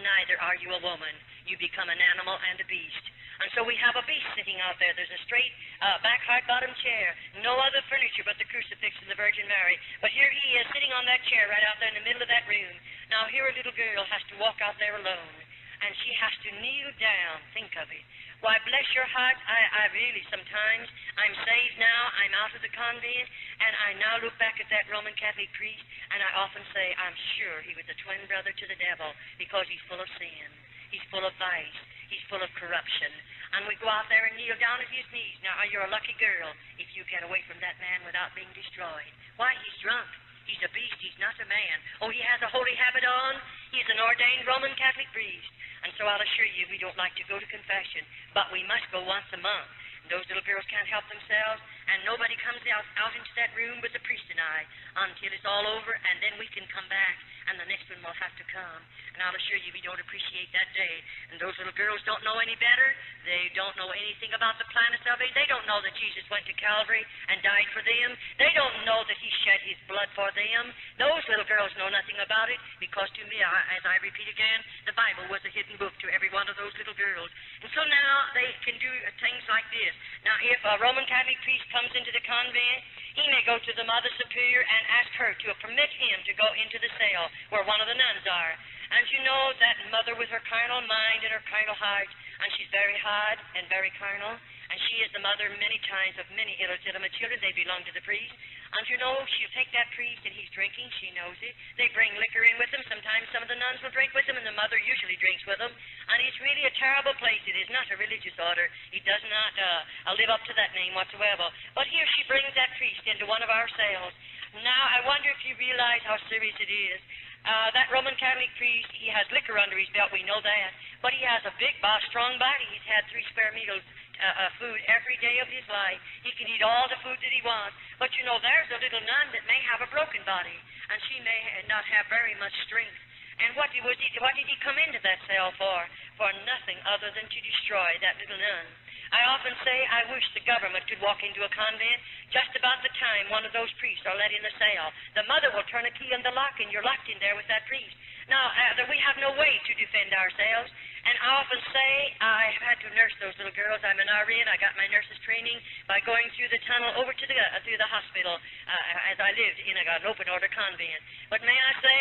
neither are you a woman. You become an animal and a beast. And so we have a beast sitting out there. There's a straight back hard-bottom chair, no other furniture but the crucifix and the Virgin Mary. But here he is sitting on that chair right out there in the middle of that room. Now here a little girl has to walk out there alone. And she has to kneel down. Think of it. Why, bless your heart, I really sometimes, I'm saved now, I'm out of the convent, and I now look back at that Roman Catholic priest, and I often say, I'm sure he was a twin brother to the devil, because he's full of sin, he's full of vice, he's full of corruption. And we go out there and kneel down at his knees. Now, you're a lucky girl if you get away from that man without being destroyed. Why, he's drunk. He's a beast. He's not a man. Oh, he has a holy habit on. He's an ordained Roman Catholic priest. And so I'll assure you, we don't like to go to confession, but we must go once a month. Those little girls can't help themselves, and nobody comes out into that room but the priest and I until it's all over, and then we can come back, and the next one will have to come. And I'll assure you, we don't appreciate that day. And those little girls don't know any better. They don't know anything about the plan of salvation. They don't know that Jesus went to Calvary and died for them. They don't know that he shed his blood for them. Those little girls know nothing about it, because to me, as I repeat again, the Bible was a hidden book to every one of those little girls. And so now they can do things like this. Now, if a Roman Catholic priest comes into the convent, he may go to the Mother Superior and ask her to permit him to go into the cell where one of the nuns are. And you know, that mother with her carnal mind and her carnal heart, and she's very hard and very carnal, and she is the mother many times of many illegitimate children. They belong to the priest. And you know, she'll take that priest and he's drinking. She knows it. They bring liquor in with them. Sometimes some of the nuns will drink with them, and the mother usually drinks with them. And it's really a terrible place. It is not a religious order. It does not live up to that name whatsoever. But here she brings that priest into one of our cells. Now, I wonder if you realize how serious it is. That Roman Catholic priest, he has liquor under his belt, we know that. But he has a big, strong body. He's had 3 square meals food every day of his life. He can eat all the food that he wants. But you know, there's a little nun that may have a broken body, and she may not have very much strength. And what did he come into that cell for? For nothing other than to destroy that little nun. I often say I wish the government could walk into a convent just about the time one of those priests are let in the cell. The mother will turn a key in the lock, and you're locked in there with that priest. Now, we have no way to defend ourselves. And I often say I have had to nurse those little girls. I'm an RN. I got my nurse's training by going through the tunnel over to through the hospital as I lived in an open order convent. But may I say,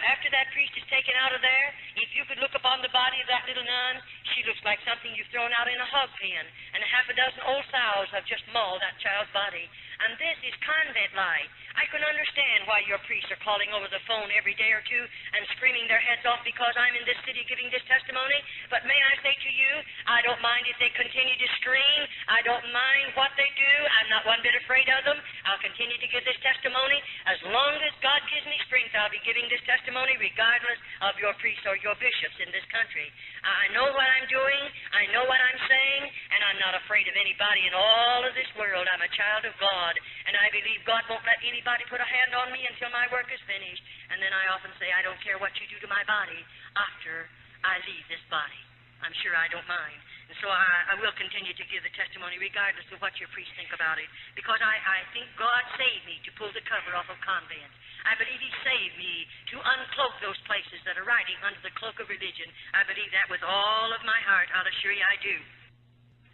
after that priest is taken out of there, if you could look upon the body of that little nun, she looks like something you've thrown out in a hog pen. And a half a dozen old sows have just mauled that child's body. And this is convent life. I can understand why your priests are calling over the phone every day or two and screaming their heads off because I'm in this city giving this testimony. But may I say to you, I don't mind if they continue to scream. I don't mind what they do. I I'm not one bit afraid of them. I'll continue to give this testimony. As long as God gives me strength, I'll be giving this testimony regardless of your priests or your bishops in this country. I know what I'm doing. I know what I'm saying, and I'm not afraid of anybody in all of this world. I'm a child of God, and I believe God won't let anybody put a hand on me until my work is finished. And then I often say, I don't care what you do to my body after I leave this body. I'm sure I don't mind. And so I will continue to give the testimony regardless of what your priests think about it, because I think God saved me to pull the cover off of convents. I believe He saved me to uncloak those places that are riding under the cloak of religion. I believe that with all of my heart. I'll assure you I do.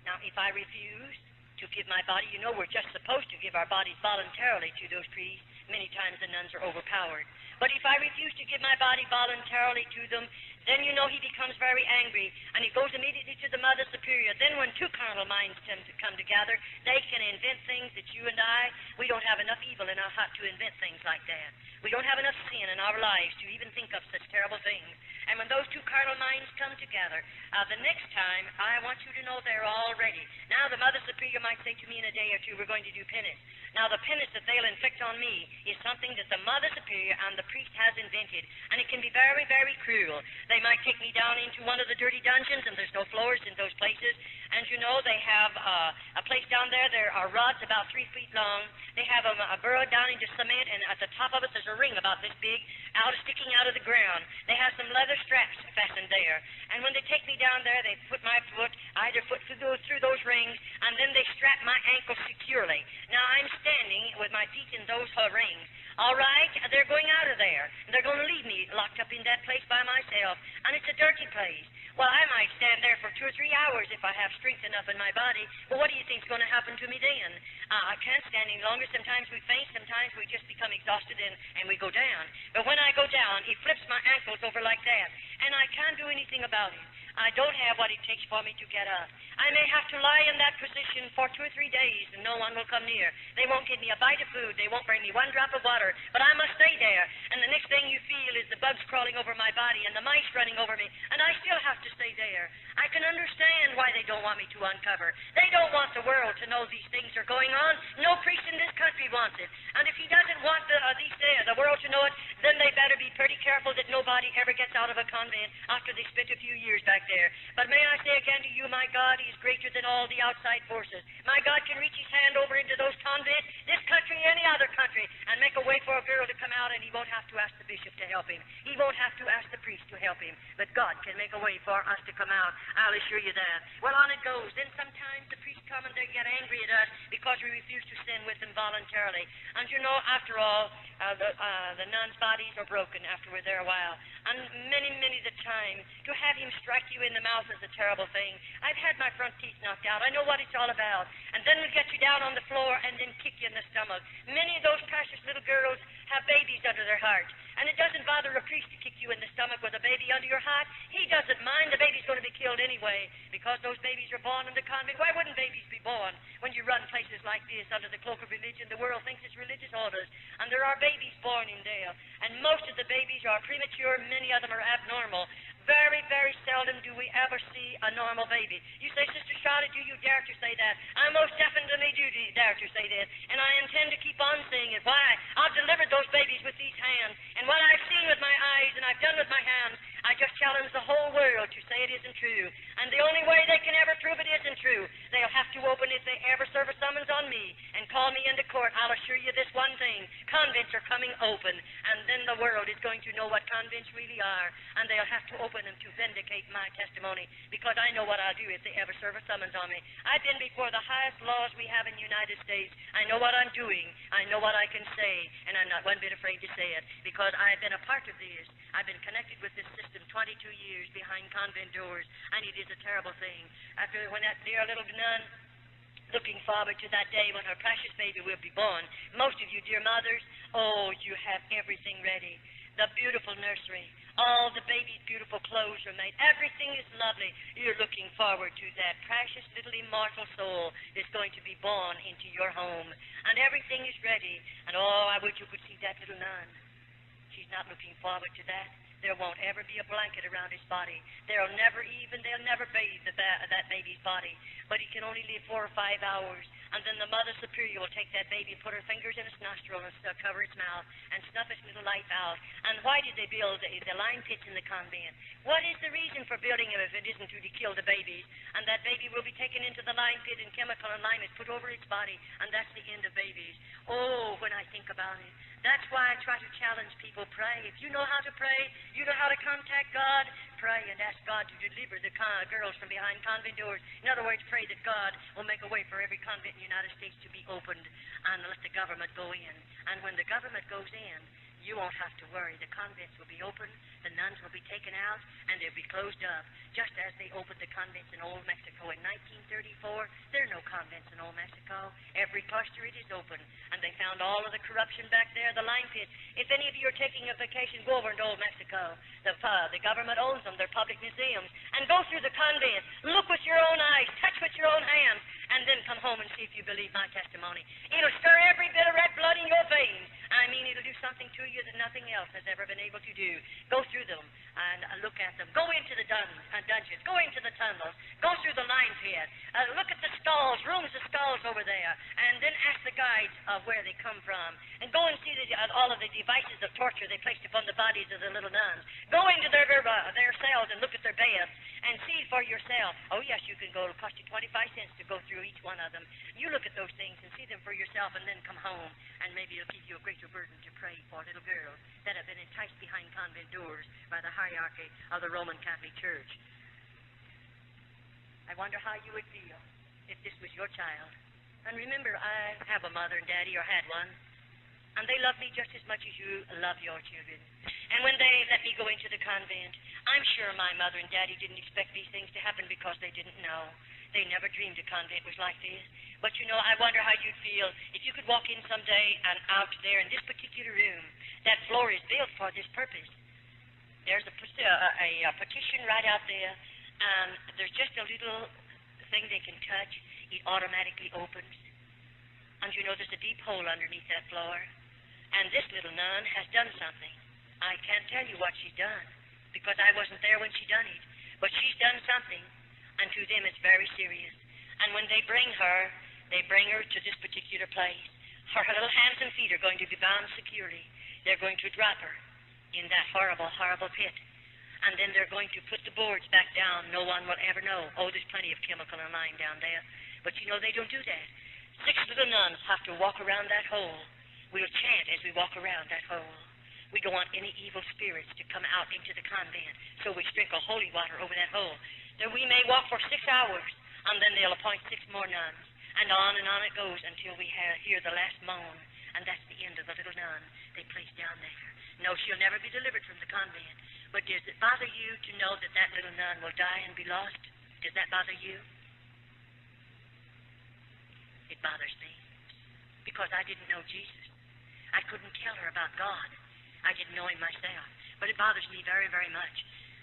Now, if I refuse to give my body, you know we're just supposed to give our bodies voluntarily to those priests. Many times the nuns are overpowered. But if I refuse to give my body voluntarily to them, then you know he becomes very angry, and he goes immediately to the Mother Superior. Then when two carnal minds tend to come together, they can invent things that you and I, we don't have enough evil in our heart to invent things like that. We don't have enough sin in our lives to even think of such terrible things. And when those two carnal minds come together, the next time, I want you to know they're all ready. Now the Mother Superior might say to me in a day or two, we're going to do penance. Now the penance that they'll inflict on me is something that the Mother Superior and the priest has invented, and it can be very, very cruel. They might take me down into one of the dirty dungeons, and there's no floors in those places. And you know, they have a place down there. There are rods about 3 feet long. They have a burrow down into cement, and at the top of it there's a ring about this big, sticking out of the ground. They have some leather straps fastened there. And when they take me down there, they put my foot, either foot through those rings, and then they strap my ankle securely. Now I'm standing with my feet in those rings. All right, they're going out of there. They're going to leave me locked up in that place by myself, and it's a dirty place. Well, I might stand there for 2 or 3 hours if I have strength enough in my body, but what do you think's going to happen to me then? I can't stand any longer. Sometimes we faint, sometimes we just become exhausted and we go down. But when I go down, he flips my ankles over like that, and I can't do anything about it. I don't have what it takes for me to get up. I may have to lie in that position for 2 or 3 days, and no one will come near. They won't give me a bite of food. They won't bring me 1 drop of water, but I must stay there. And the next thing you feel is the bugs crawling over my body and the mice running over me, and I still have to stay there. I can understand why they don't want me to uncover. They don't want the world to know these things are going on. No priest in this country wants it. And if he doesn't want the world to know it, then they better be pretty careful that nobody ever gets out of a convent after they spent a few years back there. But may I say again to you, my God, He is greater than all the outside forces. My God can reach His hand over into those convents, this country, any other country, and make a way for a girl to come out, and He won't have to ask the bishop to help him. He won't have to ask the priest to help him. But God can make a way for us to come out. I'll assure you that. Well, on it goes. Then sometimes the priests come and they get angry at us because we refuse to sin with them voluntarily. And you know, after all, the nuns' bodies are broken after we're there a while. And many the time, to have him strike you in the mouth is a terrible thing. I've had my front teeth knocked out. I know what it's all about. And then we get you down on the floor and then kick you in the stomach. Many of those precious little girls have babies under their heart. And it doesn't bother a priest to kick you in the stomach with a baby under your heart. He doesn't mind. The baby's going to be killed anyway because those babies are born in the convent. Why wouldn't babies be born when you run places like this under the cloak of religion? The world thinks it's religious orders. And there are babies born in there. And most of the babies are premature. Many of them are abnormal. Very, very seldom do we ever see a normal baby. You say, Sister Charlotte, do you dare to say that? I most definitely do dare to say that. And I intend to keep on saying it. Why? I've delivered those babies with these hands. And what I've seen with my eyes and I've done with my hands, I just challenge the whole world to say it isn't true. And the only way they can ever prove it isn't true, they'll have to open, if they ever serve a summons on me and call me into court, I'll assure you this one thing. Convents are coming open. And then the world is going to know what convents really are. And they'll have to open them to vindicate my testimony, because I know what I'll do if they ever serve a summons on me. I've been before the highest laws we have in the United States. I know what I'm doing. I know what I can say, and I'm not one bit afraid to say it, because I've been a part of this. I've been connected with this system 22 years behind convent doors, and it is a terrible thing. After when that dear little nun, looking forward to that day when her precious baby will be born. Most of you, dear mothers, oh, you have everything ready. The beautiful nursery, all the baby's beautiful clothes are made. Everything is lovely. You're looking forward to that precious little immortal soul that's going to be born into your home. And everything is ready. And oh, I wish you could see that little nun. She's not looking forward to that. There won't ever be a blanket around his body. They'll never bathe that baby's body. But he can only live 4 or 5 hours. and then the Mother Superior will take that baby and put her fingers in its nostril and cover its mouth and snuff its little life out. And why did they build the lime pits in the convent? What is the reason for building them if it isn't to kill the babies? And that baby will be taken into the lime pit and chemical and lime is put over its body, and that's the end of babies. Oh, when I think about it. That's why I try to challenge people. Pray. If you know how to pray, you know how to contact God, pray and ask God to deliver the girls from behind convent doors. In other words, pray that God will make a way for every convent in the United States to be opened and let the government go in. And when the government goes in, you won't have to worry. The convents will be open, the nuns will be taken out, and they'll be closed up, just as they opened the convents in Old Mexico in 1934. There are no convents in Old Mexico. Every cluster it is open, and they found all of the corruption back there, the lime pit. If any of you are taking a vacation, go over into Old Mexico. The government owns them. They're public museums. And go through the convent. Look with your own eyes. Touch with your own hands. And then come home and see if you believe my testimony. It'll stir every bit of red blood in your veins. I mean, it'll do something to you that nothing else has ever been able to do. Go through them and look at them. Go into the dungeons. Go into the tunnels. Go through the lime pit. Look at the stalls, rooms of stalls over there. And then ask the guides of where they come from. And go and see all of the devices of torture they placed upon the bodies of the little nuns. Go into their cells and look at their beds and see for yourself. Oh, yes, you can go. It'll cost you 25 cents to go through each one of them. You look at those things and see them for yourself and then come home, and maybe it'll give you a greater burden to pray for little girls that have been enticed behind convent doors by the hierarchy of the Roman Catholic Church. I wonder how you would feel if this was your child. And remember, I have a mother and daddy, or had one, and they love me just as much as you love your children. And when they let me go into the convent, I'm sure my mother and daddy didn't expect these things to happen because they didn't know. They never dreamed a convent was like this. But you know, I wonder how you'd feel if you could walk in someday and out there in this particular room. That floor is built for this purpose. There's a partition right out there, and there's just a little thing they can touch. It automatically opens. And you know, there's a deep hole underneath that floor. And this little nun has done something. I can't tell you what she's done, because I wasn't there when she done it. But she's done something, and to them it's very serious. And when they bring her to this particular place. Her little hands and feet are going to be bound securely. They're going to drop her in that horrible, horrible pit. And then they're going to put the boards back down. No one will ever know. Oh, there's plenty of chemical and lime down there. But you know, they don't do that. 6 little nuns have to walk around that hole. We'll chant as we walk around that hole. We don't want any evil spirits to come out into the convent, so we sprinkle holy water over that hole. Then we may walk for 6 hours, and then they'll appoint 6 more nuns. And on it goes until we hear the last moan, and that's the end of the little nun they place down there. No, she'll never be delivered from the convent. But does it bother you to know that that little nun will die and be lost? Does that bother you? It bothers me, because I didn't know Jesus. I couldn't tell her about God. I didn't know him myself. But it bothers me very, very much.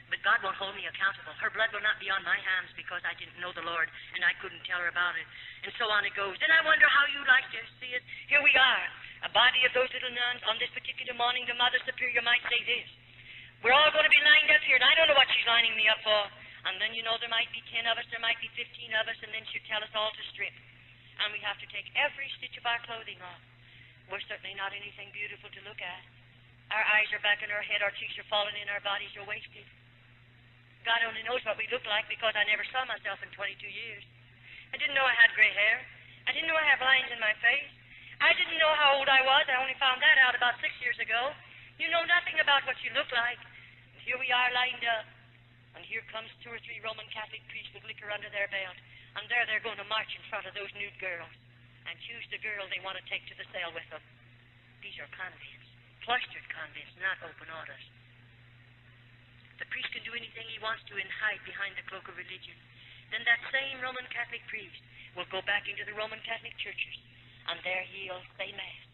But God won't hold me accountable. Her blood will not be on my hands because I didn't know the Lord and I couldn't tell her about it. And so on it goes. Then I wonder how you like to see it. Here we are, a body of those little nuns. On this particular morning, the Mother Superior might say this. We're all going to be lined up here, and I don't know what she's lining me up for. And then, you know, there might be 10 of us, there might be 15 of us, and then she'll tell us all to strip. And we have to take every stitch of our clothing off. We're certainly not anything beautiful to look at. Our eyes are back in our head, our cheeks are falling in, our bodies are wasted. God only knows what we look like because I never saw myself in 22 years. I didn't know I had gray hair. I didn't know I had lines in my face. I didn't know how old I was. I only found that out about 6 years ago. You know nothing about what you look like. And here we are lined up. And here comes 2 or 3 Roman Catholic priests with liquor under their belt. And there they're going to march in front of those nude girls and choose the girl they want to take to the cell with them. These are convents, cloistered convents, not open orders. The priest can do anything he wants to and hide behind the cloak of religion. Then that same Roman Catholic priest will go back into the Roman Catholic churches, and there he'll say Mass.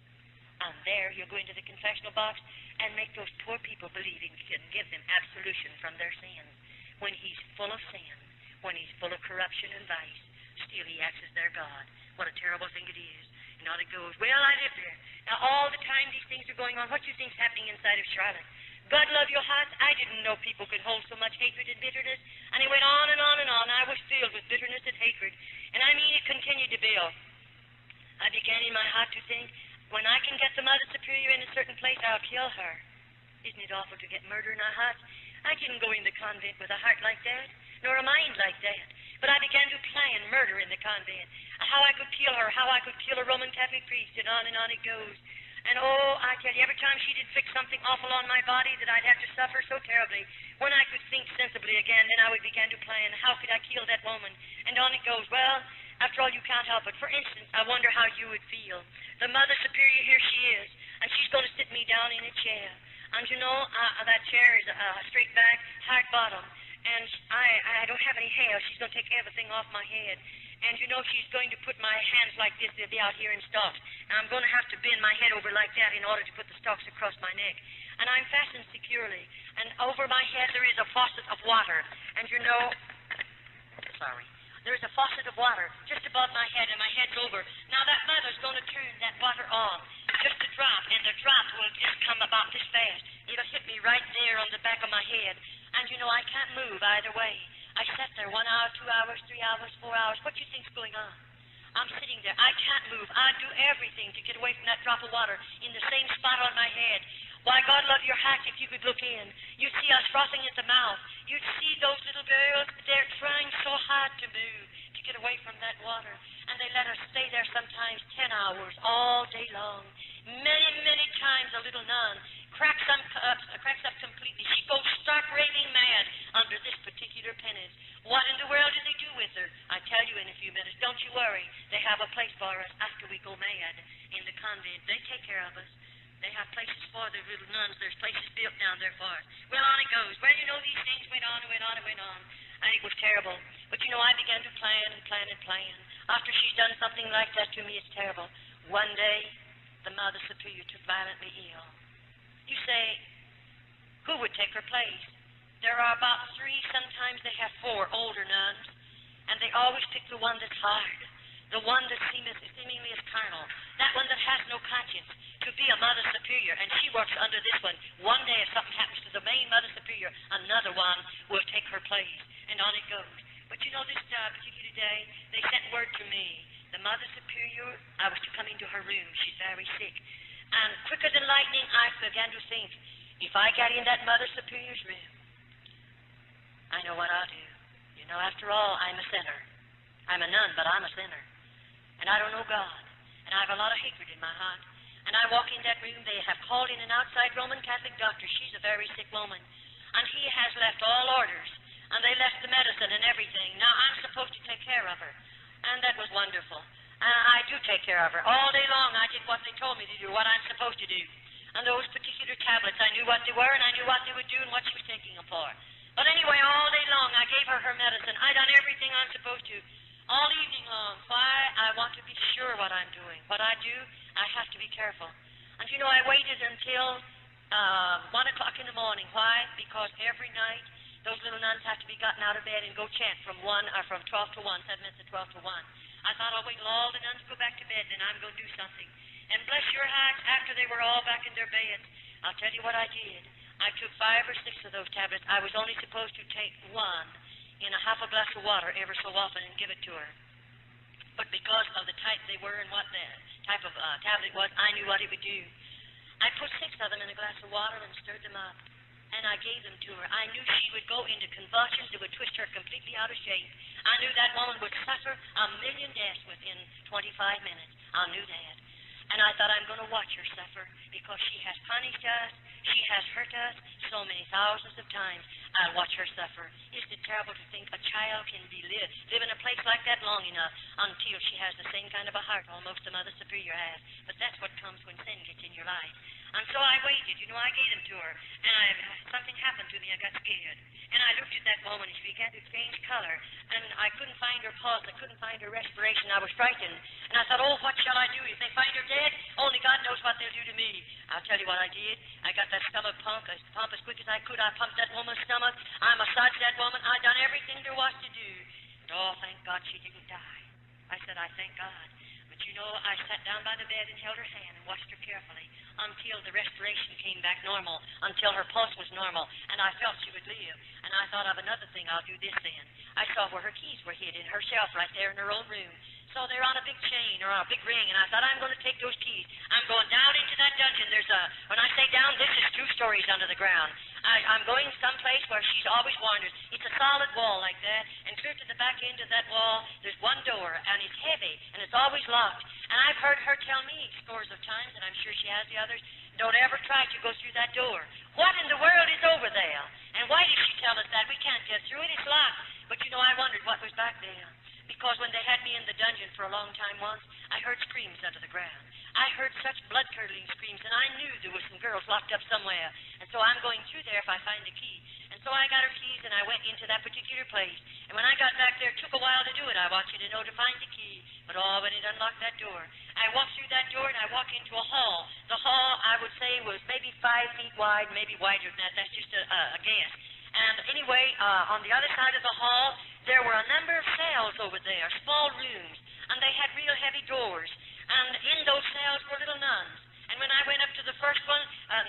And there he'll go into the confessional box and make those poor people believe he can give them absolution from their sins. When he's full of sin, when he's full of corruption and vice, still he acts as their God. What a terrible thing it is. And on it goes, well, I live there. Now, all the time these things are going on, what do you think's happening inside of Charlotte? God love your hearts. I didn't know people could hold so much hatred and bitterness. And it went on and on and on. I was filled with bitterness and hatred. And I mean, it continued to build. I began in my heart to think, when I can get the Mother Superior in a certain place, I'll kill her. Isn't it awful to get murder in our hearts? I didn't go in the convent with a heart like that, nor a mind like that. But I began to plan murder in the convent. How I could kill her, how I could kill a Roman Catholic priest, and on it goes. And oh, I tell you, every time she did fix something awful on my body that I'd have to suffer so terribly, when I could think sensibly again, then I would begin to plan, how could I kill that woman? And on it goes. Well, after all, you can't help it. For instance, I wonder how you would feel. The Mother Superior, here she is, and she's going to sit me down in a chair. And you know, that chair is straight back, hard bottom, and I don't have any hair. She's going to take everything off my head. And you know, she's going to put my hands like this. They'll be out here in stalks. And I'm going to have to bend my head over like that in order to put the stalks across my neck. And I'm fastened securely. And over my head there is a faucet of water. And you know, there's a faucet of water just above my head, and my head's over. Now that mother's going to turn that water on, just a drop, and the drop will just come about this fast. It'll hit me right there on the back of my head. And you know, I can't move either way. I sat there 1 hour, 2 hours, 3 hours, 4 hours. What do you think's going on? I'm sitting there. I can't move. I'd do everything to get away from that drop of water in the same spot on my head. Why, God love your heart if you could look in. You'd see us frothing at the mouth. You'd see those little girls. They're trying so hard to move, to get away from that water. And they let us stay there sometimes 10 hours, all day long. Many, many times a little nun cracks up completely. She goes stark raving mad under this particular penance. What in the world do they do with her? I tell you in a few minutes. Don't you worry. They have a place for us after we go mad in the convent. They take care of us. They have places for the little nuns. There's places built down there for us. Well, on it goes. Well, you know, these things went on and went on and went on. And it was terrible. But, you know, I began to plan and plan and plan. After she's done something like that to me, it's terrible. One day, the Mother Superior took violently ill. You say, who would take her place? There are about 3, sometimes they have 4 older nuns, and they always pick the one that's hard, the one that seemingly is carnal, that one that has no conscience, to be a Mother Superior, and she works under this one. One day, if something happens to the main Mother Superior, another one will take her place, and on it goes. But you know, this particular day, they sent word to me. The Mother Superior, I was to come into her room. She's very sick. And quicker than lightning, I began to think, if I get in that Mother Superior's room, I know what I'll do. You know, after all, I'm a sinner. I'm a nun, but I'm a sinner. And I don't know God. And I have a lot of hatred in my heart. And I walk in that room. They have called in an outside Roman Catholic doctor. She's a very sick woman. And he has left all orders. And they left the medicine and everything. Now, I'm supposed to take care of her. And that was wonderful. I do take care of her. All day long I did what they told me to do, what I'm supposed to do. And those particular tablets, I knew what they were, and I knew what they would do and what she was taking them for. But anyway, all day long I gave her her medicine. I done everything I'm supposed to. All evening long. Why? I want to be sure what I'm doing. What I do, I have to be careful. And you know, I waited until 1 o'clock in the morning. Why? Because every night those little nuns have to be gotten out of bed and go chant from 12 to 1, 7 minutes to 12 to 1. I thought I'll wait till all the nuns go back to bed, then I'm going to do something. And bless your hearts, after they were all back in their beds, I'll tell you what I did. I took 5 or 6 of those tablets. I was only supposed to take 1 in a half a glass of water ever so often and give it to her. But because of the type they were and what the type of tablet was, I knew what it would do. I put 6 of them in a glass of water and stirred them up. And I gave them to her. I knew she would go into convulsions that would twist her completely out of shape. I knew that woman would suffer 1,000,000 deaths within 25 minutes. I knew that. And I thought, I'm going to watch her suffer because she has punished us. She has hurt us so many thousands of times. I'll watch her suffer. Isn't it terrible to think a child can live in a place like that long enough until she has the same kind of a heart almost the Mother Superior has? But that's what comes when sin gets in your life. And so I waited. You know, I gave them to her. And something happened to me. I got scared. And I looked at that woman, and she began to change color. And I couldn't find her pulse. I couldn't find her respiration. I was frightened. And I thought, oh, what shall I do? If they find her dead, only God knows what they'll do to me. I'll tell you what I did. I got that stomach pump as quick as I could. I pumped that woman's stomach. I massaged that woman. I done everything there was to do. And oh, thank God she didn't die. I said, I thank God. But you know, I sat down by the bed and held her hand and watched her carefully until the respiration came back normal, until her pulse was normal, and I felt she would live. And I thought of another thing. I'll do this then. I saw where her keys were hid in her shelf right there in her own room. So they're on a big chain or on a big ring, and I thought, I'm going to take those keys. I'm going down into that dungeon. When I say down, this is 2 stories under the ground. I'm going someplace where she's always wandered. It's a solid wall like that, and clear to the back end of that wall, there's one door, and it's heavy, and it's always locked. And I've heard her tell me scores of times, and I'm sure she has the others, don't ever try to go through that door. What in the world is over there? And why did she tell us that? We can't get through it. It's locked. But, I wondered what was back there. Because when they had me in the dungeon for a long time once, I heard screams under the ground. I heard such blood-curdling screams, and I knew there were some girls locked up somewhere. And so I'm going through there if I find a key. And so I got her keys, and I went into that particular place. And when I got back there, it took a while to do it. I want you to know, to find the key. But when it unlocked that door, I walked through that door, and I walked into a hall. The hall, I would say, was maybe 5 feet wide, maybe wider than that. That's just a guess. And anyway, on the other side of the hall, there were a number of cells over there, small rooms, and they had real heavy doors. And in those cells were little nuns. And when I went up to the first one,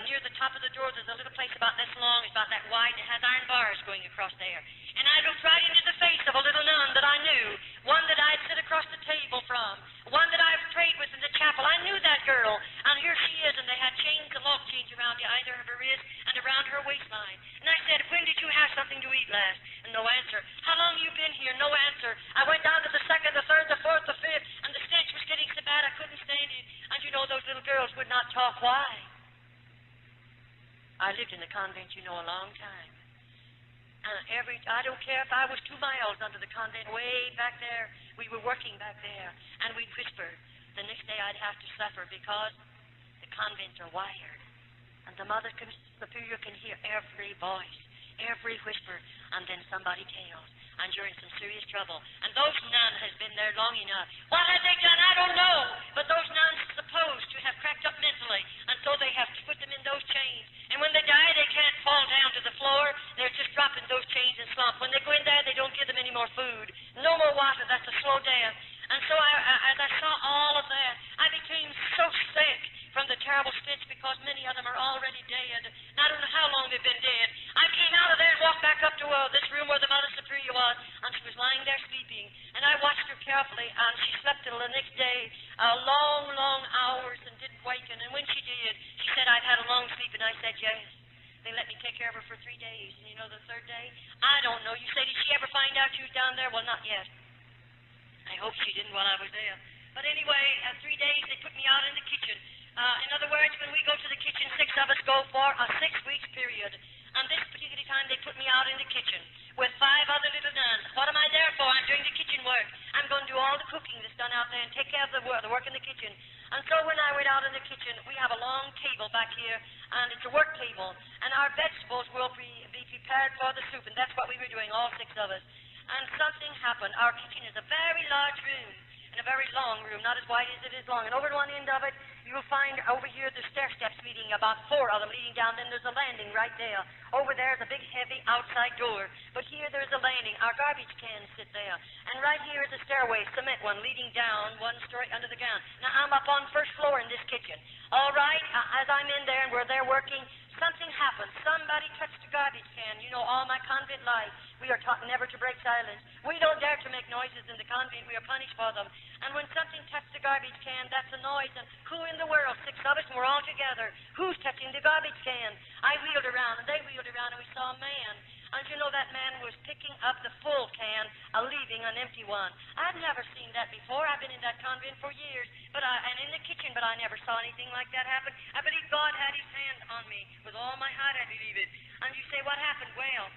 near the top of the door, there's a little place about this long, it's about that wide, and it has iron bars going across there. And I looked right into the face of a little nun that I knew, one that I'd sit across the table from, one that I've prayed with in the chapel. I knew that girl, and here she is, and they had chains and lock chains around either of her wrist and around her waistline. And I said, when did you have something to eat last? And no answer. How long you been here? No answer. I went down to the second, the third, the fourth, the fifth, and the stench was getting so bad I couldn't stand it. And those little girls would not talk. Why? I lived in the convent, a long time. And I don't care if I was 2 miles under the convent, way back there. We were working back there, and we'd whisper. The next day I'd have to suffer because the convents are wired. And the Mother Superior can hear every voice, every whisper, and then somebody tells. And you're in some serious trouble. And those nuns has been there long enough. What have they done? I don't know. But those nuns are supposed to have cracked up mentally, and so they have to put them in those chains. And when they die, they can't fall down to the floor. They're just dropping those chains and slump. When they go in there, they don't give them any more food. No more water. That's a slow death. And so as I saw all of that, I became so sick from the terrible stench because many of them are already dead. And I don't know how long they've been dead. I came out of there and walked back up to this room where the Mother Superior was, and she was lying there sleeping. And I watched her carefully, and she slept till the next day, long, long hours, and didn't waken. And when she did, she said, I've had a long sleep, and I said, yes. They let me take care of her for 3 days. And the 3rd day, I don't know. You say, did she ever find out you was down there? Well, not yet. I hope she didn't while I was there. But anyway, 3 days, they put me out in the kitchen. In other words, when we go to the kitchen, 6 of us go for a 6-week period. And this particular time, they put me out in the kitchen with 5 other little nuns. What am I there for? I'm doing the kitchen work. I'm going to do all the cooking that's done out there and take care of the work in the kitchen. And so when I went out in the kitchen, we have a long table back here, and it's a work table. And our vegetables will be prepared for the soup, and that's what we were doing, all 6 of us. And something happened. Our kitchen is a very large room, and a very long room, not as wide as it is long. And over at one end of it, you'll find over here the stair steps leading, about 4 of them leading down. Then there's a landing right there. Over there is a big, heavy outside door. But here there's a landing. Our garbage cans sit there. And right here is a stairway, cement one, leading down 1 story under the ground. Now, I'm up on 1st floor in this kitchen. All right, as I'm in there and we're there working, something happened. Somebody touched the garbage can. All my convent life, we are taught never to break silence. We don't dare to make noises in the convent. We are punished for them. And when something touched the garbage can, that's a noise. And who in the world? 6 of us, and we're all together. Who's touching the garbage can? I wheeled around, and they wheeled around, and we saw a man. And that man was picking up the full can, leaving an empty one. I've never seen that before. I've been in that convent for years, and in the kitchen, but I never saw anything like that happen. I believe God had his hand on me. With all my heart, I believe it. And you say, what happened? Well,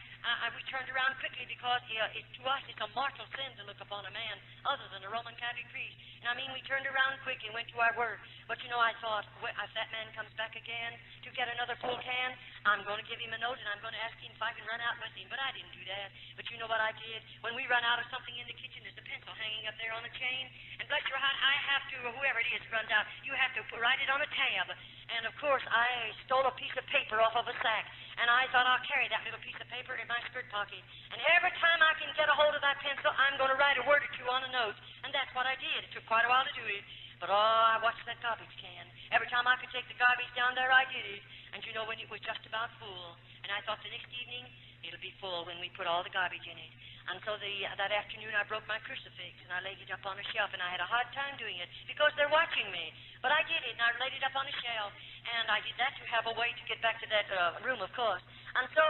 we turned around quickly because to us it's a mortal sin to look upon a man other than a Roman Catholic priest. And we turned around quick and went to our work. But I thought, if that man comes back again to get another full can, I'm going to give him a note and I'm going to ask him if I can run out with him. But I didn't do that. But you know what I did? When we run out of something in the kitchen, there's a pencil hanging up there on the chain. And bless your heart, I have to, or whoever it is runs out, you have to write it on a tab. And of course, I stole a piece of paper off of a sack. And I thought I'll carry that little piece of paper in my skirt pocket. And every time I can get a hold of that pencil, I'm going to write a word or 2 on a note. And that's what I did. It took quite a while to do it. But I watched that garbage can. Every time I could take the garbage down there, I did it. And when it was just about full. And I thought the next evening, it'll be full when we put all the garbage in it. And so that afternoon I broke my crucifix and I laid it up on a shelf, and I had a hard time doing it because they're watching me. But I did it, and I laid it up on a shelf, and I did that to have a way to get back to that room, of course. And so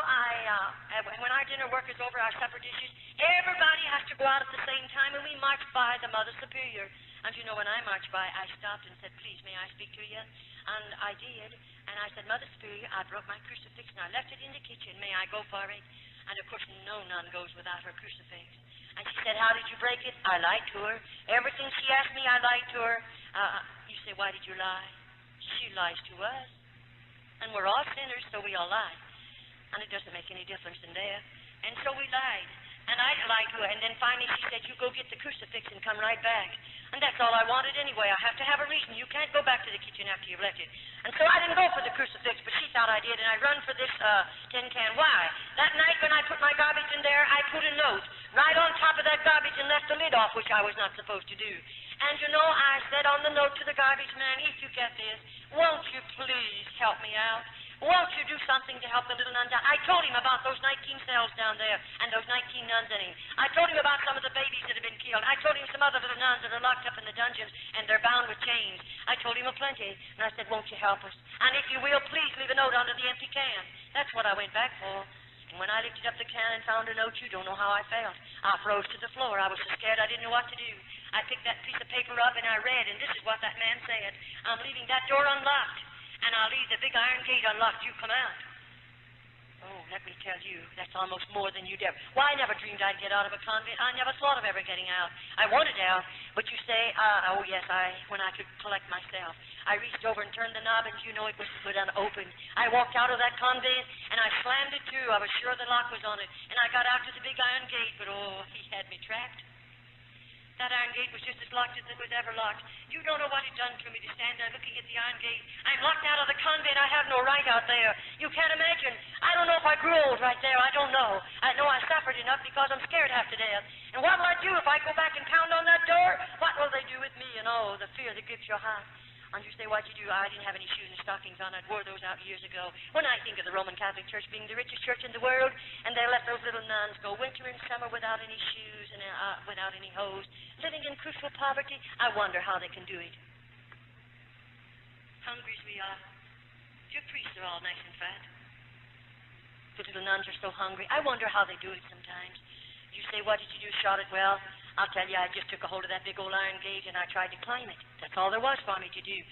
when our dinner work is over, our supper dishes, everybody has to go out at the same time, and we march by the Mother Superior. And you know, when I marched by, I stopped and said, "Please, may I speak to you?" And I did. And I said, "Mother Superior, I broke my crucifix, and I left it in the kitchen. May I go for it?" And, of course, no nun goes without her crucifix. And she said, "How did you break it?" I lied to her. Everything she asked me, I lied to her. You say, "Why did you lie?" She lies to us. And we're all sinners, so we all lie. And it doesn't make any difference in there. And so we lied. And I lied to her. And then finally she said, "You go get the crucifix and come right back." And that's all I wanted anyway. I have to have a reason. You can't go back to the kitchen after you've left it. And so I didn't go for the crucifix, but she thought I did, and I run for this tin can. Why? That night when I put my garbage in there, I put a note right on top of that garbage and left the lid off, which I was not supposed to do. And you know, I said on the note to the garbage man, "If you get this, won't you please help me out? Won't you do something to help the little nuns out?" I told him about those 19 cells down there and those 19 nuns in him. I told him about some of the babies that have been killed. I told him some other little nuns that are locked up in the dungeons and they're bound with chains. I told him a plenty. And I said, "Won't you help us? And if you will, please leave a note under the empty can." That's what I went back for. And when I lifted up the can and found a note, you don't know how I felt. I froze to the floor. I was so scared I didn't know what to do. I picked that piece of paper up and I read, and this is what that man said: "I'm leaving that door unlocked, and I'll leave the big iron gate unlocked. You come out." Oh, let me tell you, that's almost more than you'd ever... Why, I never dreamed I'd get out of a convent. I never thought of ever getting out. I wanted out, but you say, oh yes, when I could collect myself. I reached over and turned the knob, and you know it was good unopened. I walked out of that convent, and I slammed it to. I was sure the lock was on it, and I got out to the big iron gate, but oh, he had me trapped. That iron gate was just as locked as it was ever locked. You don't know what it done to me to stand there looking at the iron gate. I'm locked out of the convent. I have no right out there. You can't imagine. I don't know if I grew old right there. I don't know. I know I suffered enough because I'm scared half to death. And what will I do if I go back and pound on that door? What will they do with me? And oh, the fear that grips your heart. And you say, "What'd you do?" I didn't have any shoes and stockings on. I'd wore those out years ago. When I think of the Roman Catholic Church being the richest church in the world, and they let those little nuns go winter and summer without any shoes and without any hose, living in crucial poverty, I wonder how they can do it. Hungry as we are. Your priests are all nice and fat. The little nuns are so hungry. I wonder how they do it sometimes. You say, "What did you do, Charlotte?" Well, I'll tell you, I just took a hold of that big old iron gate and I tried to climb it. That's all there was for me to do.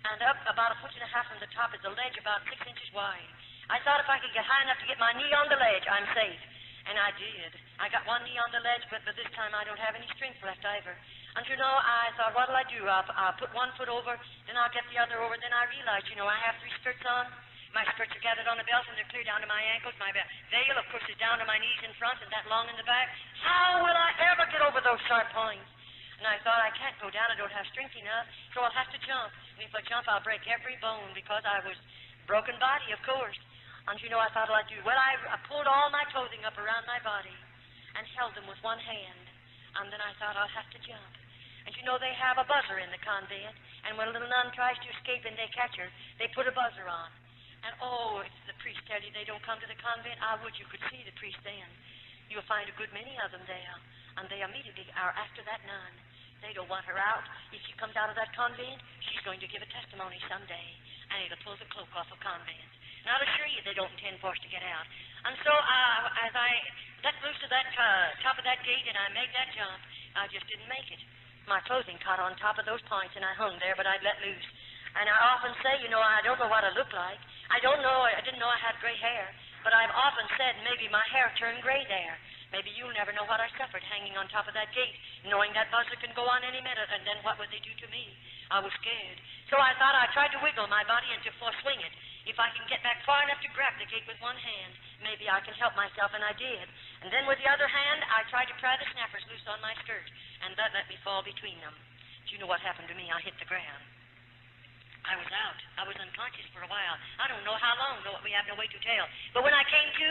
And up about 1.5 feet from the top is a ledge about 6 inches wide. I thought if I could get high enough to get my knee on the ledge, I'm safe. And I did. I got one knee on the ledge, but this time I don't have any strength left either. And you know, I thought, what'll I do? I'll put one foot over, then I'll get the other over. Then I realized, you know, I have 3 skirts on. My skirts are gathered on the belt, and they're clear down to my ankles. My veil, of course, is down to my knees in front and that long in the back. How will I ever get over those sharp points? And I thought, I can't go down. I don't have strength enough, so I'll have to jump. And if I jump, I'll break every bone because I was broken body, of course. And you know, I thought, what'll I do? Well, I pulled all my clothing up around my body and held them with one hand. And then I thought, I'll have to jump. And you know, they have a buzzer in the convent, and when a little nun tries to escape and they catch her, they put a buzzer on. And oh, if the priest tell you they don't come to the convent, I would you could see the priest then. You'll find a good many of them there, and they immediately are after that nun. They don't want her out. If she comes out of that convent, she's going to give a testimony someday, and it'll pull the cloak off of convents. And I'll assure you they don't intend for us to get out. And so as I let loose of that top of that gate and I made that jump, I just didn't make it. My clothing caught on top of those points, and I hung there, but I'd let loose. And I often say, you know, I don't know what I look like. I didn't know I had gray hair. But I've often said maybe my hair turned gray there. Maybe you'll never know what I suffered hanging on top of that gate, knowing that buzzer can go on any minute, and then what would they do to me? I was scared. So I thought I tried to wiggle my body into swing it. If I can get back far enough to grab the gate with one hand, maybe I can help myself, and I did. And then with the other hand, I tried to pry the snappers loose on my skirt, and that let me fall between them. Do you know what happened to me? I hit the ground. I was out. I was unconscious for a while. I don't know how long, though we have no way to tell. But when I came to,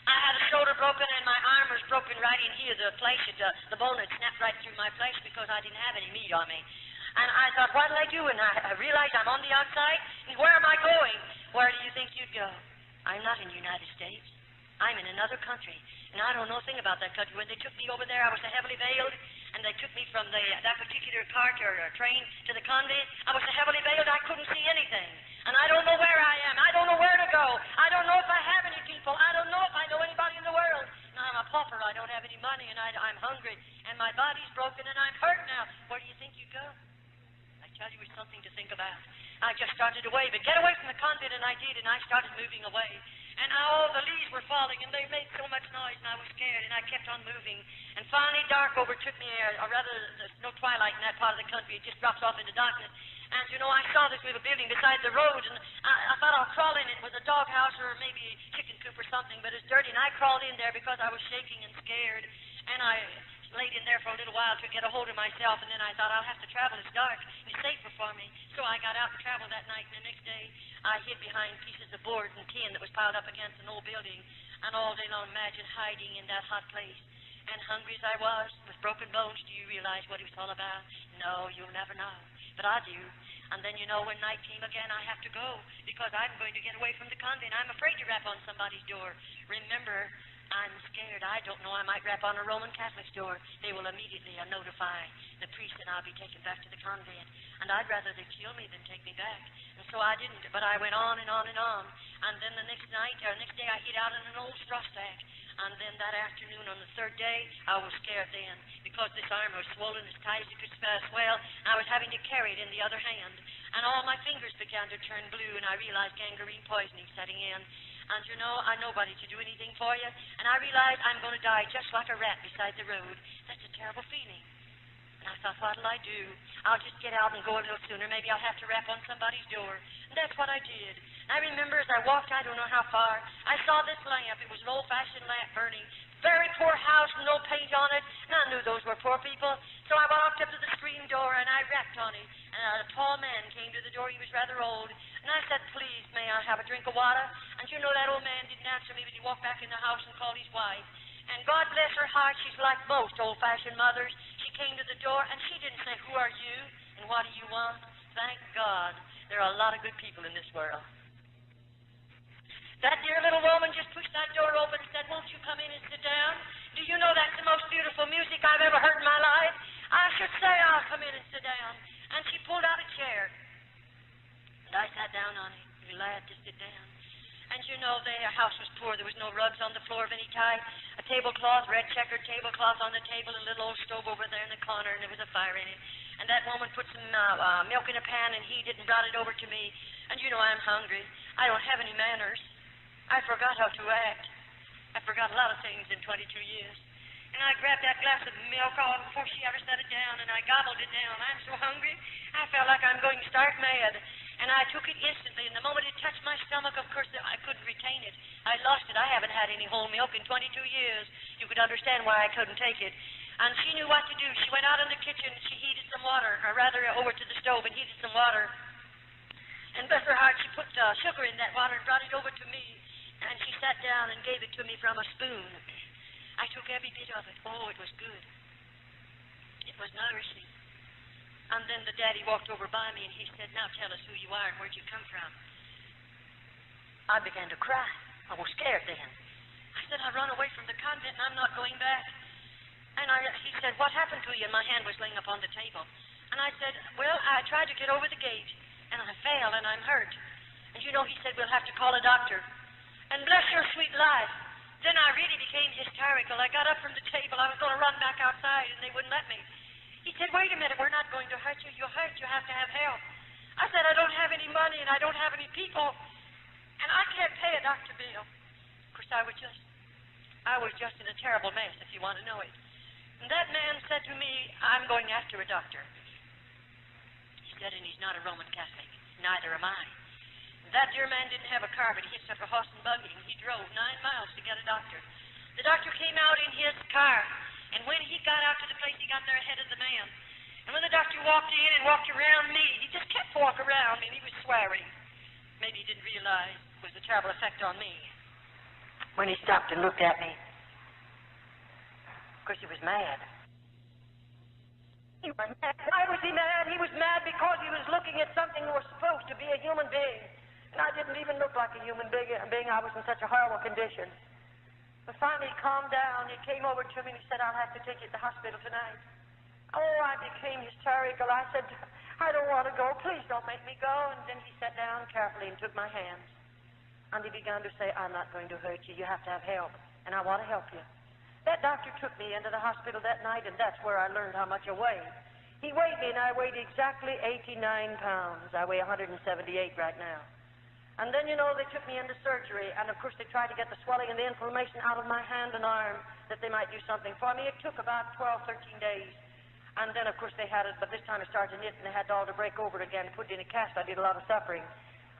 I had a shoulder broken and my arm was broken right in here. The bone had snapped right through my flesh because I didn't have any meat on me. And I thought, what'll I do? And I realized I'm on the outside. And where am I going? Where do you think you'd go? I'm not in the United States. I'm in another country. And I don't know a thing about that country. When they took me over there, I was so heavily veiled, and they took me from that particular cart or train to the convent. I was so heavily veiled I couldn't see anything. And I don't know where I am. I don't know where to go. I don't know if I have any people. I don't know if I know anybody in the world. And I'm a pauper. I don't have any money, and I'm hungry, and my body's broken, and I'm hurt now. Where do you think you go? I tell you, it's something to think about. I just started away, but get away from the convent, and I did, and I started moving away. And all the leaves were falling, and they made so much noise, and I was scared, and I kept on moving. And finally, dark overtook me, or rather, there's no twilight in that part of the country. It just drops off into darkness. And, you know, I saw this little building beside the road, and I thought I'll crawl in. It was a doghouse or maybe a chicken coop or something, but it's dirty, and I crawled in there because I was shaking and scared. And I laid in there for a little while to get a hold of myself, and then I thought, I'll have to travel. It's dark. It's safer for me. So I got out and traveled that night, and the next day I hid behind pieces of board and tin that was piled up against an old building, and all day long imagine hiding in that hot place. And hungry as I was, with broken bones, do you realize what it was all about? No, you'll never know. But I do. And then, you know, when night came again, I have to go, because I'm going to get away from the convent. I'm afraid to rap on somebody's door. Remember, I'm scared. I don't know. I might rap on a Roman Catholic's door. They will immediately notify the priest, and I'll be taken back to the convent. And I'd rather they kill me than take me back. And so I didn't. But I went on and on and on. And then the next day, I hid out in an old straw stack. And then that afternoon, on the third day, I was scared then, because this arm was swollen as tight as it could swell, and I was having to carry it in the other hand. And all my fingers began to turn blue, and I realized gangrene poisoning setting in. And, you know, I'm nobody to do anything for you. And I realized I'm going to die just like a rat beside the road. That's a terrible feeling. And I thought, what'll I do? I'll just get out and go a little sooner. Maybe I'll have to rap on somebody's door. And that's what I did. And I remember as I walked, I don't know how far, I saw this lamp. It was an old-fashioned lamp burning. Very poor house, no paint on it. And I knew those were poor people. So I walked up to the screen door, and I rapped on it. And a tall man came to the door. He was rather old. And I said, please, may I have a drink of water? And you know, that old man didn't answer me, but he walked back in the house and called his wife. And God bless her heart, she's like most old-fashioned mothers. She came to the door, and she didn't say, who are you, and what do you want? Thank God. There are a lot of good people in this world. That dear little woman just pushed that door open and said, won't you come in and sit down? Do you know that's the most beautiful music I've ever heard in my life? I should say I'll come in and sit down. And she pulled out a chair. And I sat down on it, glad to sit down. And you know, their house was poor. There was no rugs on the floor of any type. A tablecloth, red checkered tablecloth on the table, a little old stove over there in the corner, and there was a fire in it. And that woman put some milk in a pan and heated and brought it over to me. And you know, I'm hungry. I don't have any manners. I forgot how to act. I forgot a lot of things in 22 years. And I grabbed that glass of milk all before she ever set it down, and I gobbled it down. I'm so hungry, I felt like I'm going stark mad. And I took it instantly, and the moment it touched my stomach, of course, I couldn't retain it. I lost it. I haven't had any whole milk in 22 years. You could understand why I couldn't take it. And she knew what to do. She went out in the kitchen, and she heated some water, or rather over to the stove and heated some water. And bless her heart, she put sugar in that water and brought it over to me. And she sat down and gave it to me from a spoon. I took every bit of it. Oh, it was good. It was nourishing. And then the daddy walked over by me and he said, now tell us who you are and where'd you come from. I began to cry. I was scared then. I said, I run away from the convent and I'm not going back. And he said, what happened to you? And my hand was laying upon the table. And I said, well, I tried to get over the gate and I fell and I'm hurt. And you know, he said, we'll have to call a doctor. And bless your sweet life. Then I really became hysterical. I got up from the table. I was going to run back outside, and they wouldn't let me. He said, wait a minute, we're not going to hurt you. You're hurt. You have to have help. I said, I don't have any money, and I don't have any people, and I can't pay a doctor bill. Of course, I was just in a terrible mess, if you want to know it. And that man said to me, I'm going after a doctor. He said, and he's not a Roman Catholic. Neither am I. That dear man didn't have a car, but he hitched up a horse and buggy, and he drove 9 miles to get a doctor. The doctor came out in his car, and when he got out to the place, he got there ahead of the man. And when the doctor walked in and walked around me, he just kept walking around me, and he was swearing. Maybe he didn't realize it was a terrible effect on me. When he stopped and looked at me, of course, he was mad. He was mad. Why was he mad? He was mad because he was looking at something that was supposed to be a human being. And I didn't even look like a human being. I was in such a horrible condition. But finally he calmed down. He came over to me and he said, I'll have to take you to the hospital tonight. Oh, I became hysterical. I said, I don't want to go. Please don't make me go. And then he sat down carefully and took my hands. And he began to say, I'm not going to hurt you. You have to have help. And I want to help you. That doctor took me into the hospital that night, and that's where I learned how much I weighed. He weighed me, and I weighed exactly 89 pounds. I weigh 178 right now. And then, they took me into surgery, and of course they tried to get the swelling and the inflammation out of my hand and arm, that they might do something for me. It took about 12, 13 days. And then, of course, they had it, but this time it started to knit, and they had it all to break over it again, put it in a cast. I did a lot of suffering.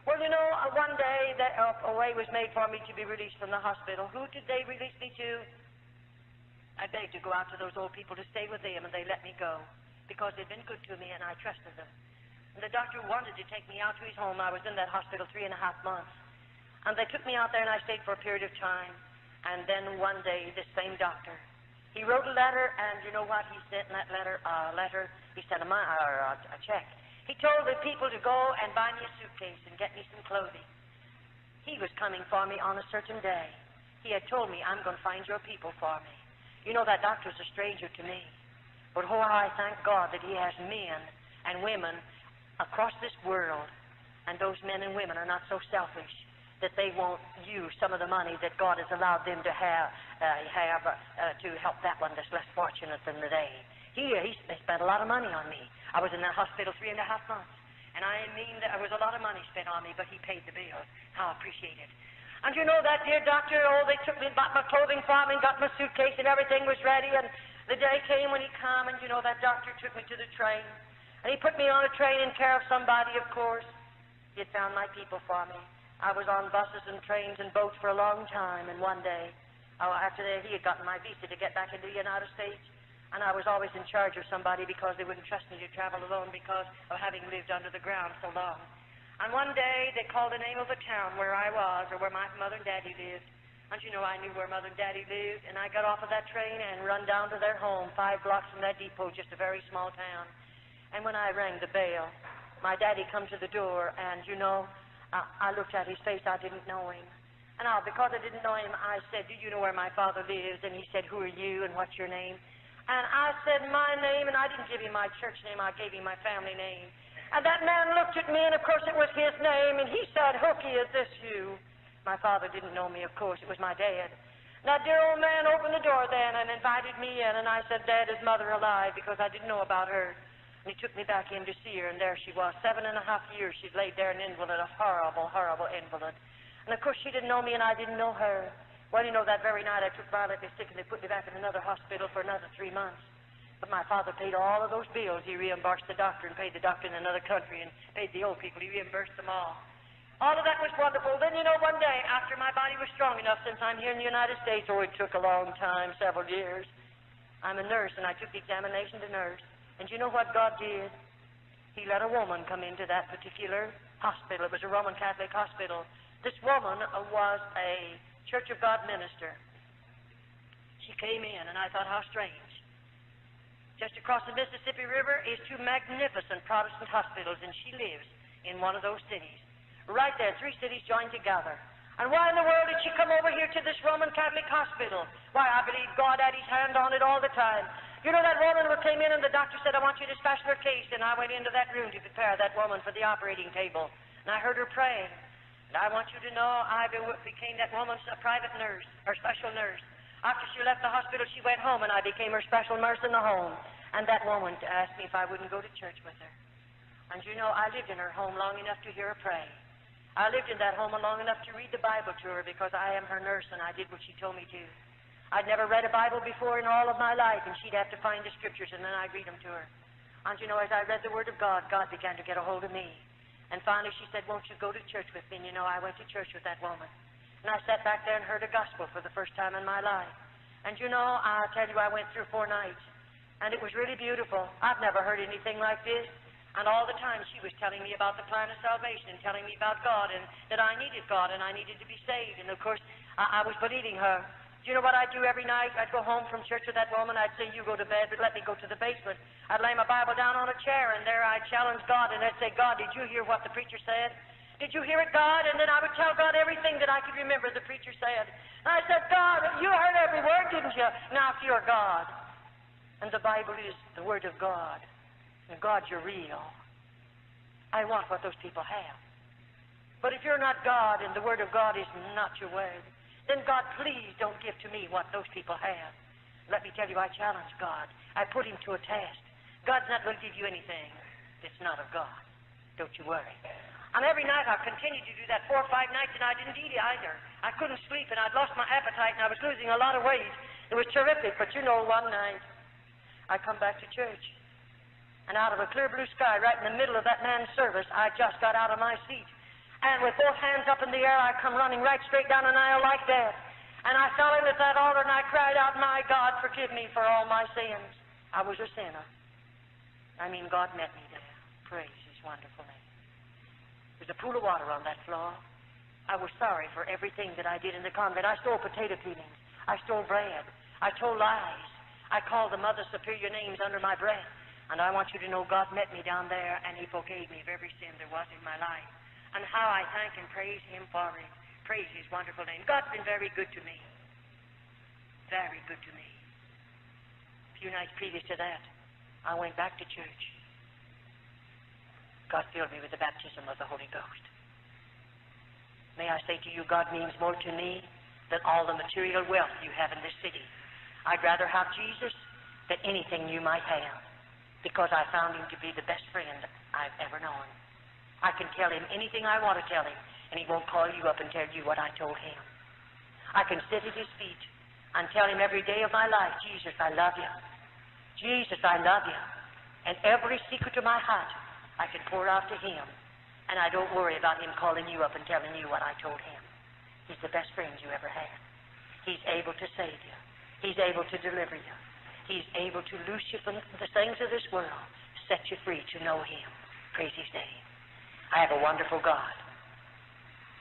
Well, one day a way was made for me to be released from the hospital. Who did they release me to? I begged to go out to those old people to stay with them, and they let me go because they'd been good to me, and I trusted them. And the doctor wanted to take me out to his home. I was in that hospital 3.5 months. And they took me out there, and I stayed for a period of time. And then one day, this same doctor, he wrote a letter, and you know what he sent in that letter? He sent a check. He told the people to go and buy me a suitcase and get me some clothing. He was coming for me on a certain day. He had told me, I'm going to find your people for me. That doctor's a stranger to me. But how I thank God that he has men and women across this world, and those men and women are not so selfish that they won't use some of the money that God has allowed them to have to help that one that's less fortunate than they. He spent a lot of money on me. I was in that hospital 3.5 months, and I mean that there was a lot of money spent on me, but he paid the bill. How I appreciate it. And that dear doctor, they took me and bought my clothing for me and got my suitcase and everything was ready, and the day came when he came, and that doctor took me to the train, and he put me on a train in care of somebody, of course. He had found my people for me. I was on buses and trains and boats for a long time, and one day, after that, he had gotten my visa to get back into the United States, and I was always in charge of somebody because they wouldn't trust me to travel alone because of having lived under the ground so long. And one day, they called the name of a town where I was, or where my mother and daddy lived. And I knew where mother and daddy lived, and I got off of that train and run down to their home, 5 blocks from that depot, just a very small town. And when I rang the bell, my daddy come to the door, and I looked at his face. I didn't know him. And because I didn't know him, I said, do you know where my father lives? And he said, who are you, and what's your name? And I said my name, and I didn't give him my church name. I gave him my family name. And that man looked at me, and of course it was his name, and he said, Hooky, is this you? My father didn't know me, of course. It was my dad. That dear old man opened the door then and invited me in, and I said, Dad, is mother alive? Because I didn't know about her. And he took me back in to see her, and there she was. 7.5 years she'd laid there an invalid, a horrible, horrible invalid. And of course she didn't know me, and I didn't know her. Well, that very night I took violently sick, and they put me back in another hospital for another 3 months. But my father paid all of those bills. He reimbursed the doctor and paid the doctor in another country and paid the old people. He reimbursed them all. All of that was wonderful. Then, one day, after my body was strong enough, since I'm here in the United States, it took a long time, several years, I'm a nurse, and I took the examination to nurse. And you know what God did? He let a woman come into that particular hospital. It was a Roman Catholic hospital. This woman was a Church of God minister. She came in, and I thought, how strange. Just across the Mississippi River is 2 magnificent Protestant hospitals, and she lives in one of those cities. Right there, 3 cities joined together. And why in the world did she come over here to this Roman Catholic hospital? Why, I believe God had his hand on it all the time. That woman came in, and the doctor said, I want you to special her case, and I went into that room to prepare that woman for the operating table. And I heard her praying. And I want you to know, I became that woman's private nurse, or special nurse. After she left the hospital, she went home, and I became her special nurse in the home. And that woman asked me if I wouldn't go to church with her. And I lived in her home long enough to hear her pray. I lived in that home long enough to read the Bible to her because I am her nurse, and I did what she told me to. I'd never read a Bible before in all of my life, and she'd have to find the scriptures, and then I'd read them to her. And as I read the Word of God, God began to get a hold of me. And finally she said, won't you go to church with me? And I went to church with that woman. And I sat back there and heard a gospel for the first time in my life. And I'll tell you, I went through 4 nights. And it was really beautiful. I've never heard anything like this. And all the time she was telling me about the plan of salvation and telling me about God and that I needed God and I needed to be saved. And of course, I was believing her. Do you know what I'd do every night? I'd go home from church with that woman. I'd say, you go to bed, but let me go to the basement. I'd lay my Bible down on a chair, and there I'd challenge God, and I'd say, God, did you hear what the preacher said? Did you hear it, God? And then I would tell God everything that I could remember the preacher said. And I said, God, you heard every word, didn't you? Now, if you're God, and the Bible is the Word of God, and God, you're real, I want what those people have. But if you're not God and the Word of God is not your word, then God, please don't give to me what those people have. Let me tell you, I challenge God. I put him to a test. God's not going to give you anything that's not of God. Don't you worry. And every night I've continued to do that 4 or 5 nights, and I didn't eat either. I couldn't sleep, and I'd lost my appetite, and I was losing a lot of weight. It was terrific, but you know, one night I come back to church, and out of a clear blue sky, right in the middle of that man's service, I just got out of my seat. And with both hands up in the air, I come running right straight down an aisle like that. And I fell in at that altar, and I cried out, my God, forgive me for all my sins. I was a sinner. I mean, God met me there. Praise his wonderful name. There's a pool of water on that floor. I was sorry for everything that I did in the convent. I stole potato peelings. I stole bread. I told lies. I called the Mother Superior names under my breath. And I want you to know God met me down there, and he forgave me of every sin there was in my life. And how I thank and praise him for it. Praise his wonderful name. God's been very good to me. Very good to me. A few nights previous to that, I went back to church. God filled me with the baptism of the Holy Ghost. May I say to you, God means more to me than all the material wealth you have in this city. I'd rather have Jesus than anything you might have, because I found him to be the best friend I've ever known. I can tell him anything I want to tell him, and he won't call you up and tell you what I told him. I can sit at his feet and tell him every day of my life, Jesus, I love you. Jesus, I love you. And every secret of my heart, I can pour out to him, and I don't worry about him calling you up and telling you what I told him. He's the best friend you ever had. He's able to save you. He's able to deliver you. He's able to loose you from the things of this world, set you free to know him. Praise his name. I have a wonderful God.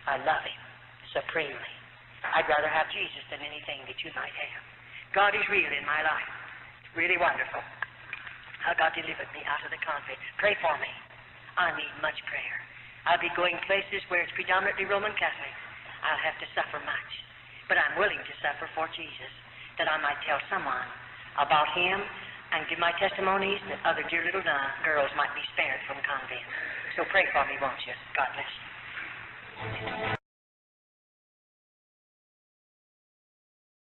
I love him supremely. I'd rather have Jesus than anything that you might have. God is real in my life. It's really wonderful how God delivered me out of the convent. Pray for me. I need much prayer. I'll be going places where it's predominantly Roman Catholic. I'll have to suffer much. But I'm willing to suffer for Jesus, that I might tell someone about him and give my testimonies that other dear little girls might be spared from convent. So pray for me, won't you? God bless you.